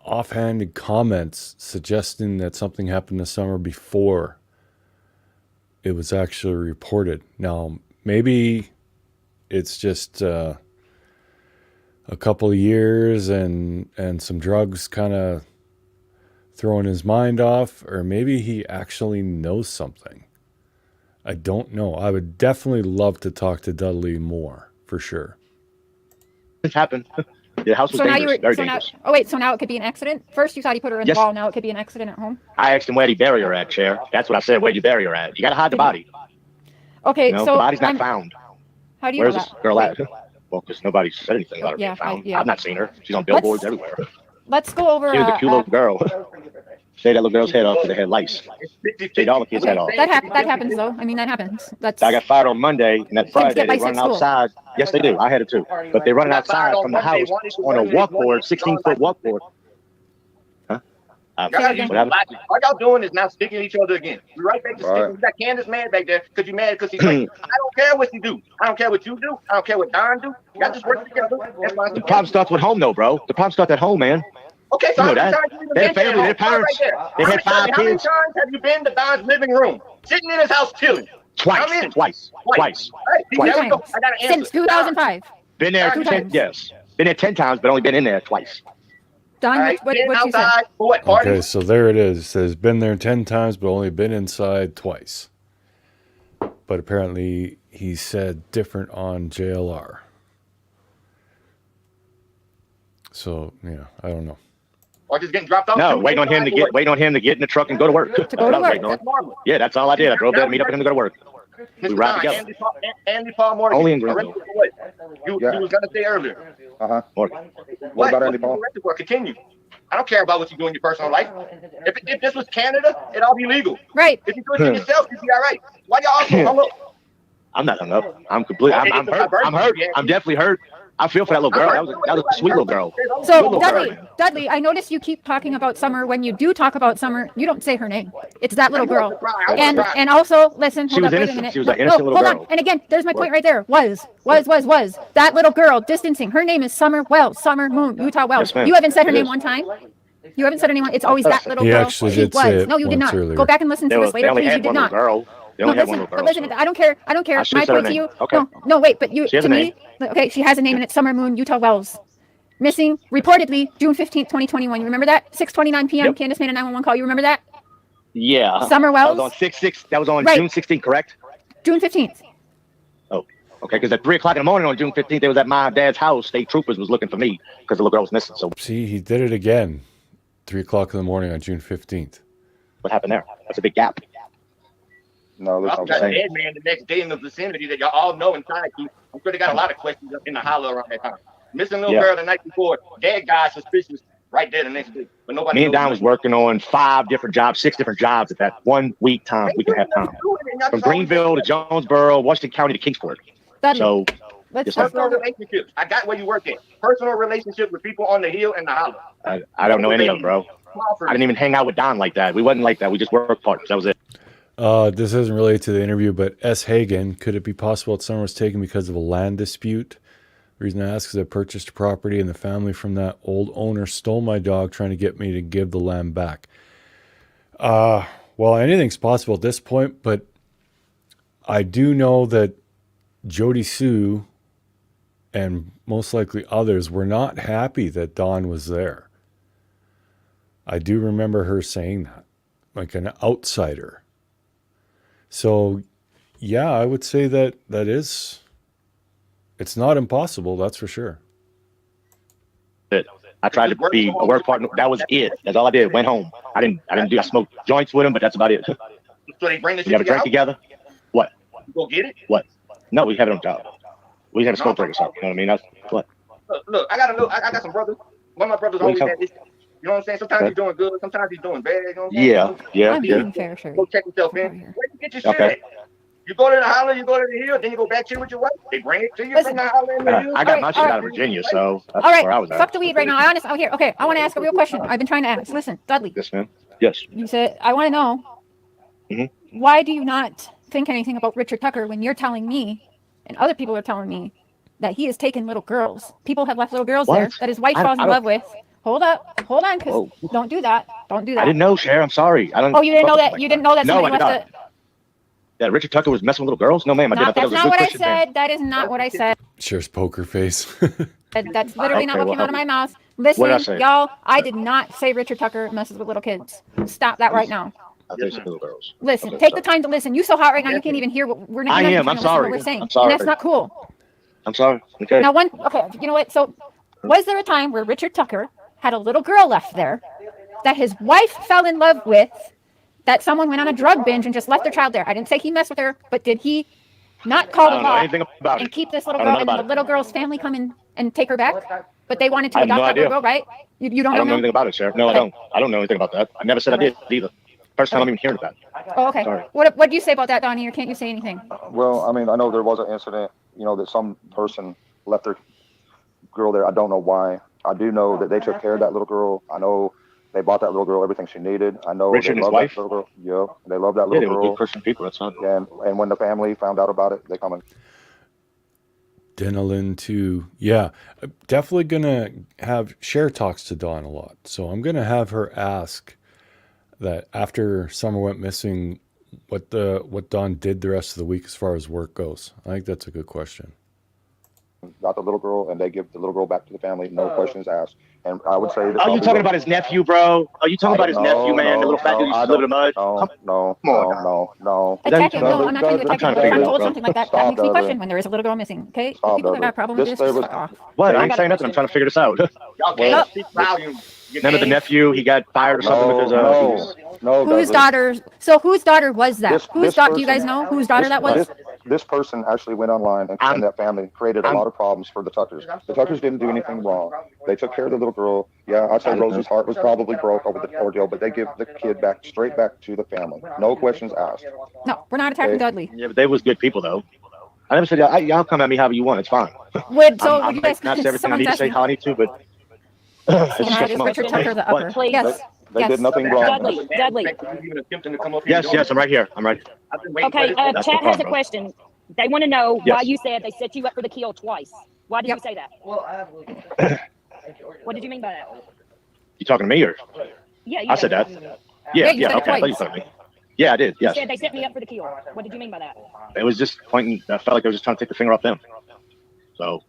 offhanded comments suggesting that something happened the summer before it was actually reported. Now, maybe it's just a couple of years and some drugs kind of throwing his mind off, or maybe he actually knows something. I don't know. I would definitely love to talk to Dudley more, for sure.
Happen. The house was
So now
dangerous. Very
so now,
dangerous.
oh wait, so now it could be an accident. First you thought he put her in
Yes.
the wall. Now it could be an accident at home.
I asked him where'd he bury her at, Cher. That's what I said. Where'd you bury her at? You gotta hide the body.
Okay,
You know,
so
the body's not
I'm-
found.
how do you
Where's
know
this
that?
girl at? Well, because nobody said anything about her
Yeah,
being found.
yeah.
I've not seen her. She's on billboards
Let's-
everywhere.
Let's go over.
She was a cute little girl. Shaved that little girl's head off because they had lice. Shaved all the kids' head off.
That happens though. I mean, that happens. That's
I got fired on Monday, and that Friday
get
they
lice at
running
school.
outside. Yes, they do. I had it too. But they're running outside from the house on a walkboard, 16-foot walkboard. Huh?
Say
Y'all
again.
What happened?
all y'all doing is now sticking at each other again. We're right back to
Right.
sticking. We got Candace mad back there because you mad because he's like, I don't care what you do. I don't care what you do. I don't care what Don do. You got this work together. That's why
The problem starts with home, though, bro. The problem starts at home, man.
Okay, so
You know
how many
that.
times have you
Their
been to
family, their
home?
parents,
Right there.
they
How
had
many
5
times- How many
kids.
times have you been to Don's living room, sitting in his house chilling? How many?
Twice.
Hey,
Twice.
there we go. I got an answer.
since 2005.
Been there
Two
10,
times.
yes. Been there 10 times, but only been in there twice.
Don,
All right,
what
been
you said?
outside for what? Parties?
Okay, so there it is. It says been there 10 times, but only been inside twice. But apparently he said different on JLR. So, yeah, I don't know.
Or just getting dropped off?
No,
too?
waiting on him to get in the truck and go to work. That's
go
what
to
I was
work.
waiting on.
That's normal.
Yeah, that's all I did. I drove there to meet up with him to go to work.
Mr.
ride
Don,
together.
Andy Paul Morgan.
Only in
arrested
Greenville.
for what? You
Yeah.
was gonna say earlier.
Morgan.
What about Andy
you
Paul?
arrested for? Continue. I don't care about what you do in your personal life. If this was Canada, it'd all be legal.
Right.
If you do it to yourself, you'd be all right. Why y'all also hung up?
I'm not hung up. I'm hurt. I'm hurt. I'm definitely hurt. I feel for that little girl. That was a sweet little girl.
So
Little
Dudley, I notice you keep talking about Summer. When you do talk about Summer, you don't say her name. It's that little girl. And also, listen,
She
hold
was
up, wait a
innocent.
minute.
She was an innocent little
hold
girl.
on. And again, there's my point right there. Was. That little girl, distancing. Her name is Summer Wells. Summer Moon, Utah Wells.
Yes, ma'am.
You haven't said her
It
name
is.
one time. You haven't said her name. It's always that little
He
girl.
actually
She
did say
was.
it
No, you did
once
not.
earlier.
Go back and listen to this
They
later,
only
please. You
had
did
one
not.
little girl. They
No,
only had one
listen,
little
but
girl.
listen, I don't care. I don't care.
I
My
should've said her
point to
name.
you.
Okay.
No, wait, but you,
She has
to
a
me, okay, she has a name and it's Summer Moon, Utah Wells. Missing, reportedly, June 15th, 2021. You remember that? 6:29 p.m.
Yep.
Candace made a 911 call. You remember that?
Yeah.
Summer Wells?
That was on 6/6. That was on
Right.
June 16th, correct?
June 15th.
Oh, okay. Because at 3:00 in the morning on June 15th, they was at my dad's house. State troopers was looking for me because the little girl was missing. So
See, he did it again. 3 o'clock in the morning on June 15th.
what happened there? That's a big gap.
No, there's
Y'all
no
got a
saying.
dead man the next day in the vicinity that y'all all know inside you. I'm sure they got a lot of questions up in the hollow around that time. Missing little
Yeah.
girl the night before, dead guy suspicious right there the next day. But nobody
Me and
knows
Don
who
was
it is.
working on 5 different jobs, 6 different jobs at that 1 week time. We can have time. From Greenville to Jonesboro, Washington County to Kingsport.
Dudley,
So
let's
yes, ma'am.
Personal relationships. I got where you work at. Personal relationships with people on the hill and the hollow.
I don't know any of them, bro. I didn't even hang out with Don like that. We wasn't like that. We just worked partners. That was it.
This isn't related to the interview, but S. Hagen, could it be possible that Summer was taken because of a land dispute? The reason I ask is I purchased a property and the family from that old owner stole my dog, trying to get me to give the land back. Well, anything's possible at this point, but I do know that Jody Sue and most likely others were not happy that Dawn was there. I do remember her saying that, like an outsider. So, yeah, I would say that it's not impossible, that's for sure.
I I tried to be a work partner. That was it. That's all I did. Went home. I smoked joints with him, but that's about it.
So they bring this
We never drank together. What?
Go get it.
What? No, we had it on job. We had a smoke break or something. You know what I mean? That's what.
Look, I got some brothers. One of my brothers always had this. You know what I'm saying? Sometimes he's doing good, sometimes he's doing bad. You know what I'm saying?
Yeah.
I'm being fair, sure.
Go check yourself in. Where you get your shit at? You go to the holler, you go to the hill, then you go back here with your wife. They bring it to you from the holler in the hill.
I got my shit out of Virginia, so that's
All right,
where I was at.
fuck the weed right now. I'm here. Okay, I want to ask a real question. I've been trying to ask. Listen, Dudley.
Yes, ma'am. Yes.
You said, I want to know, why do you not think anything about Richard Tucker when you're telling me, and other people are telling me, that he has taken little girls? People have left little girls there that his wife falls in love with. Hold on, because don't do that. Don't do that.
I didn't know, Cher. I'm sorry. I don't.
Oh, you didn't know that? You didn't know that
No,
somebody
I
left
did not. That Richard Tucker was messing with little girls? No, ma'am. I didn't.
That's not what I said. That is not what I said.
Cher's poker face.
That's literally not what came out of my mouth.
What did I
Listen,
say?
y'all, I did not say Richard Tucker messes with little kids. Stop that right now.
I think it's little girls.
Listen,
Okay,
take
sorry.
the time to listen. You so hot right now, you can't even hear what we're not.
I
you're not
am.
even
I'm
trying to listen to
sorry.
what we're saying.
I'm sorry.
And that's not cool.
I'm sorry. Okay.
Now, okay, you know what? So, was there a time where Richard Tucker had a little girl left there that his wife fell in love with, that someone went on a drug binge and just left their child there? I didn't say he messed with her, but did he not call the law and keep this little girl and the little girl's family come in and take her back? But they wanted to adopt that little girl, right? You don't
I don't know
know?
anything about it, Cher. No, I don't. I don't know anything about that. I never said I did either. First time I'm even hearing about it.
Oh, okay.
Sorry.
What do you say about that, Donnie, or can't you say anything?
Well, I mean, I know there was an incident, that some person left their girl there. I don't know why. I do know that they took care of that little girl. I know they bought that little girl everything she needed. I know
Richard
they
and his
love
wife?
that little girl. Yeah, they love that
Yeah,
little
they were
girl.
good Christian people. That's not.
And when the family found out about it, they come and
Denelin too. Yeah, definitely gonna have Cher talks to Dawn a lot. So I'm gonna have her ask that after Summer went missing, what Dawn did the rest of the week as far as work goes. I think that's a good question.
got the little girl, and they give the little girl back to the family, no questions asked. And I would say that.
Are you talking about his nephew, bro? Are you talking about his nephew, man? The little fat dude who lived in the mud?
No.
Attack him. No, I'm not trying to attack him. But if I'm told something like that, that makes me
Stop,
question when there is a little girl missing. Okay? If
Stop,
people that got a
Dudley.
problem with this,
This
just
was-
fuck off.
What? I ain't saying nothing. I'm trying to figure this out.
Y'all can't speak volume.
None of the nephew, he got fired or something because
No,
Whose
Dudley.
whose daughter was that?
This-
Whose
this
daughter? Do you
person-
guys know whose daughter that was?
This person actually went online and that family created a lot of problems for the Tuckers. The Tuckers didn't do anything wrong. They took care of the little girl. Yeah, I'd say Rose's heart was probably broke over the ordeal, but they give the kid straight back to the family. No questions asked.
No, we're not attacking
Okay.
Dudley.
Yeah, but they was good people though. I never said y'all come at me however you want. It's fine.
Would
I'm
you guys?
not say everything I need to say
someone's
how I need to, but
asking, is Richard Tucker the upper?
Please.
Yes.
They did nothing wrong.
Dudley.
yes, I'm right here. I'm right.
Okay,
That's the
Chad has a
problem.
question. They want to know why
Yes.
you said they set you up for the kill twice. Why did
Yep.
you say that?
Well, I have.
What did you mean by that?
You talking to me or?
Yeah, you
I said that.
Yeah,
Yeah,
you said it
okay. I thought you
twice.
told me. Yeah, I did.
You
Yes.
said they set me up for the kill. What did you mean by that?
It was just pointing. I felt like I was just trying to take the finger off them. So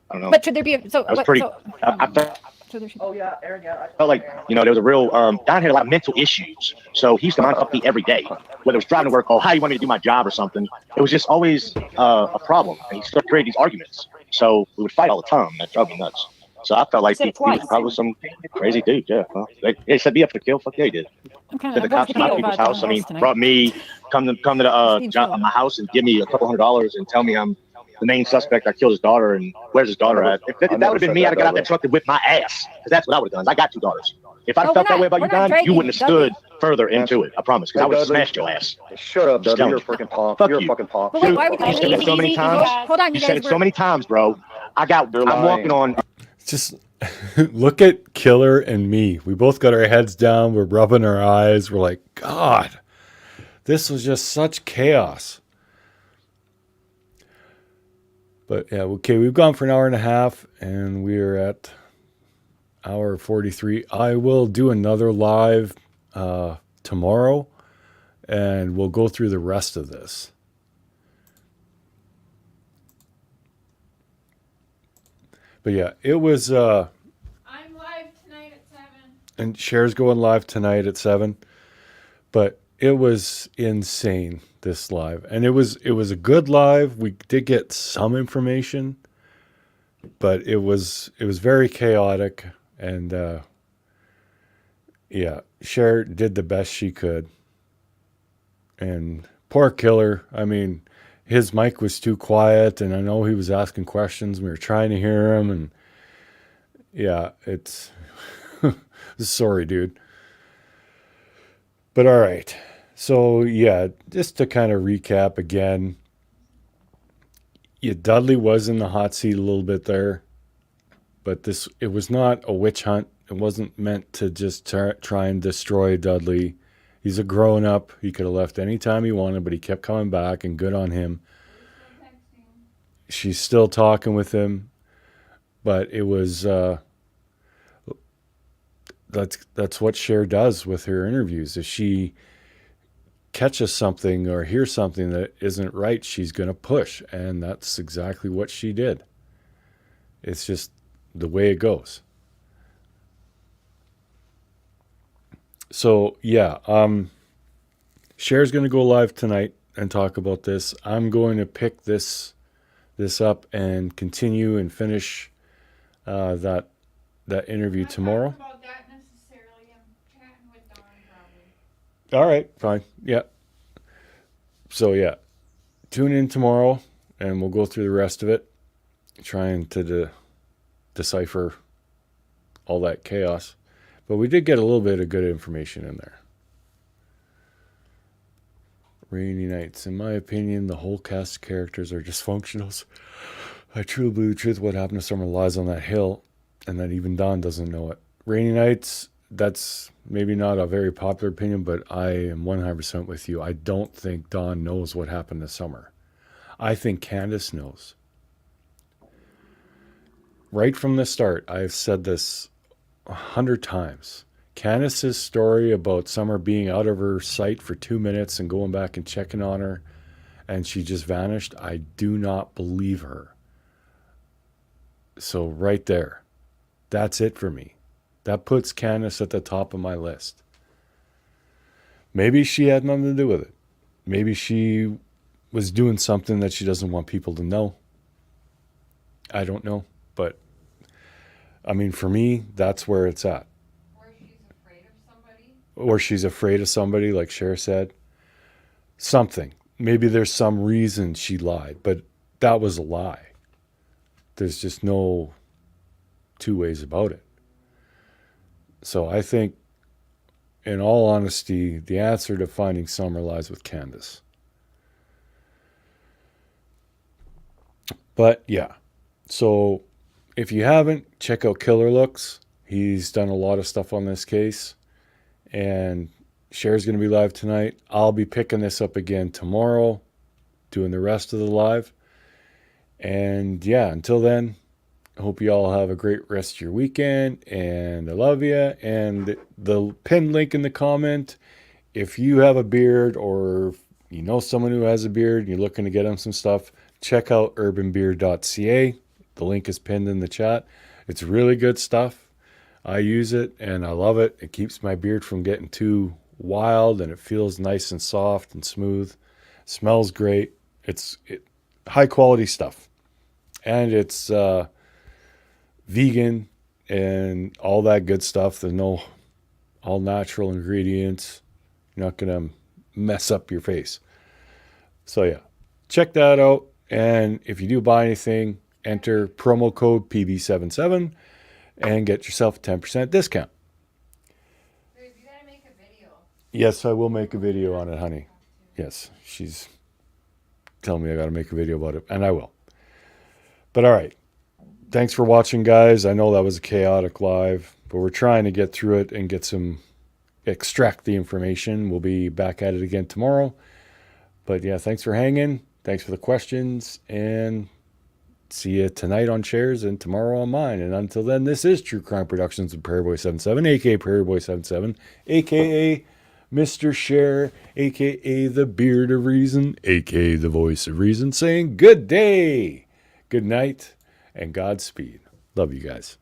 I don't know.
But should there be a so?
I was
what-
pretty.
so-
I felt
so there should-
Oh yeah, Aaron. Yeah.
like there was a real. Don had a lot of mental issues, so he used to mind fuck me every day. Whether it was driving to work, how you want me to do my job or something. It was just always a problem, and he started creating these arguments. So we would fight all the time. That drove me nuts. So I felt like
Said
he
it
was
twice.
probably some crazy dude. Yeah. Well, they set me up for the kill. Fuck yeah, he did.
Okay,
Said the
what's
cops
the
to my
deal
people's
about
house. I
the
mean,
tonight?
brought me come to my house and give me a couple $100s and tell me I'm the main suspect. I killed his daughter and where's his daughter at? If that would have been me, I'd have got out that truck and whipped my ass because that's what I would have done. I got 2 daughters. If I
Oh,
felt
we're
that way
not-
about you,
we're not
Don, you
dragging
wouldn't have
Dudley.
stood further into it. I promise, because I would have
Dudley.
smashed your ass.
Shut up,
Just
Dudley. You're a
telling you.
freaking punk.
Fuck
You're a
you.
fucking punk.
But wait, why would
You
you
said it so many times.
Hold on,
You
you
said
guys
it so many times, bro. I'm
You're lying.
walking on.
Just look at Killer and me. We both got our heads down. We're rubbing our eyes. We're like, God, this was just such chaos. But yeah, okay, we've gone for an hour and a half and we're at hour 43. I will do another live tomorrow and we'll go through the rest of this. But yeah, it was
I'm live tonight at 7.
and Cher's going live tonight at 7. But it was insane, this live. And it was a good live. We did get some information, but it was very chaotic And yeah, Cher did the best she could. And poor Killer, I mean, his mic was too quiet, and I know he was asking questions. We were trying to hear him, and yeah, it's sorry, dude. But all right. So yeah, just to kind of recap again, yeah, Dudley was in the hot seat a little bit there, but it was not a witch hunt. It wasn't meant to just try and destroy Dudley. He's a grown up. He could have left any time he wanted, but he kept coming back, and good on him. She's still talking with him, but it was that's what Cher does with her interviews. If she catches something or hears something that isn't right, she's going to push, and that's exactly what she did. It's just the way it goes. So yeah, Cher's going to go live tonight and talk about this. I'm going to pick this up and continue and finish that interview tomorrow.
About that necessarily. I'm chatting with Dawn probably.
All right, fine. Yeah. So yeah, tune in tomorrow, and we'll go through the rest of it, trying to decipher all that chaos. But we did get a little bit of good information in there. Rainy Nights. In my opinion, the whole cast of characters are dysfunctionals. I truly believe the truth of what happened to Summer lies on that hill, and that even Dawn doesn't know it. Rainy Nights, that's maybe not a very popular opinion, but I am 100% with you. I don't think Dawn knows what happened to Summer. I think Candace knows. Right from the start, I've said this 100 times. Candace's story about Summer being out of her sight for 2 minutes and going back and checking on her, and she just vanished, I do not believe her. So right there, that's it for me. That puts Candace at the top of my list. Maybe she had nothing to do with it. Maybe she was doing something that she doesn't want people to know. I don't know. But, I mean, for me, that's where it's at.
Or she's afraid of somebody.
Or she's afraid of somebody, like Cher said. Something. Maybe there's some reason she lied, but that was a lie. There's just no two ways about it. So I think, in all honesty, the answer to finding Summer lies with Candace. But yeah, so if you haven't, check out Killer Looks. He's done a lot of stuff on this case, and Cher's going to be live tonight. I'll be picking this up again tomorrow, doing the rest of the live. And yeah, until then, I hope you all have a great rest of your weekend, and I love you. And the pinned link in the comment, if you have a beard or you know someone who has a beard and you're looking to get them some stuff, check out urbanbeard.ca. The link is pinned in the chat. It's really good stuff. I use it and I love it. It keeps my beard from getting too wild, and it feels nice and soft and smooth. Smells great. It's high quality stuff. And it's vegan and all that good stuff. There's no all natural ingredients. You're not going to mess up your face. So yeah, check that out. And if you do buy anything, enter promo code PB77 and get yourself a 10% discount.
Babe, you gotta make a video.
Yes, I will make a video on it, honey. Yes, she's telling me I got to make a video about it, and I will. But all right. Thanks for watching, guys. I know that was a chaotic live, but we're trying to get through it and extract the information. We'll be back at it again tomorrow. But yeah, thanks for hanging. Thanks for the questions, and see you tonight on Cher's and tomorrow on mine. And until then, this is True Crime Productions with Prairie Boy 77, aka Prairie Boy 77, aka Mr. Cher, aka the Beard of Reason, aka the Voice of Reason, saying good day, good night, and Godspeed. Love you guys.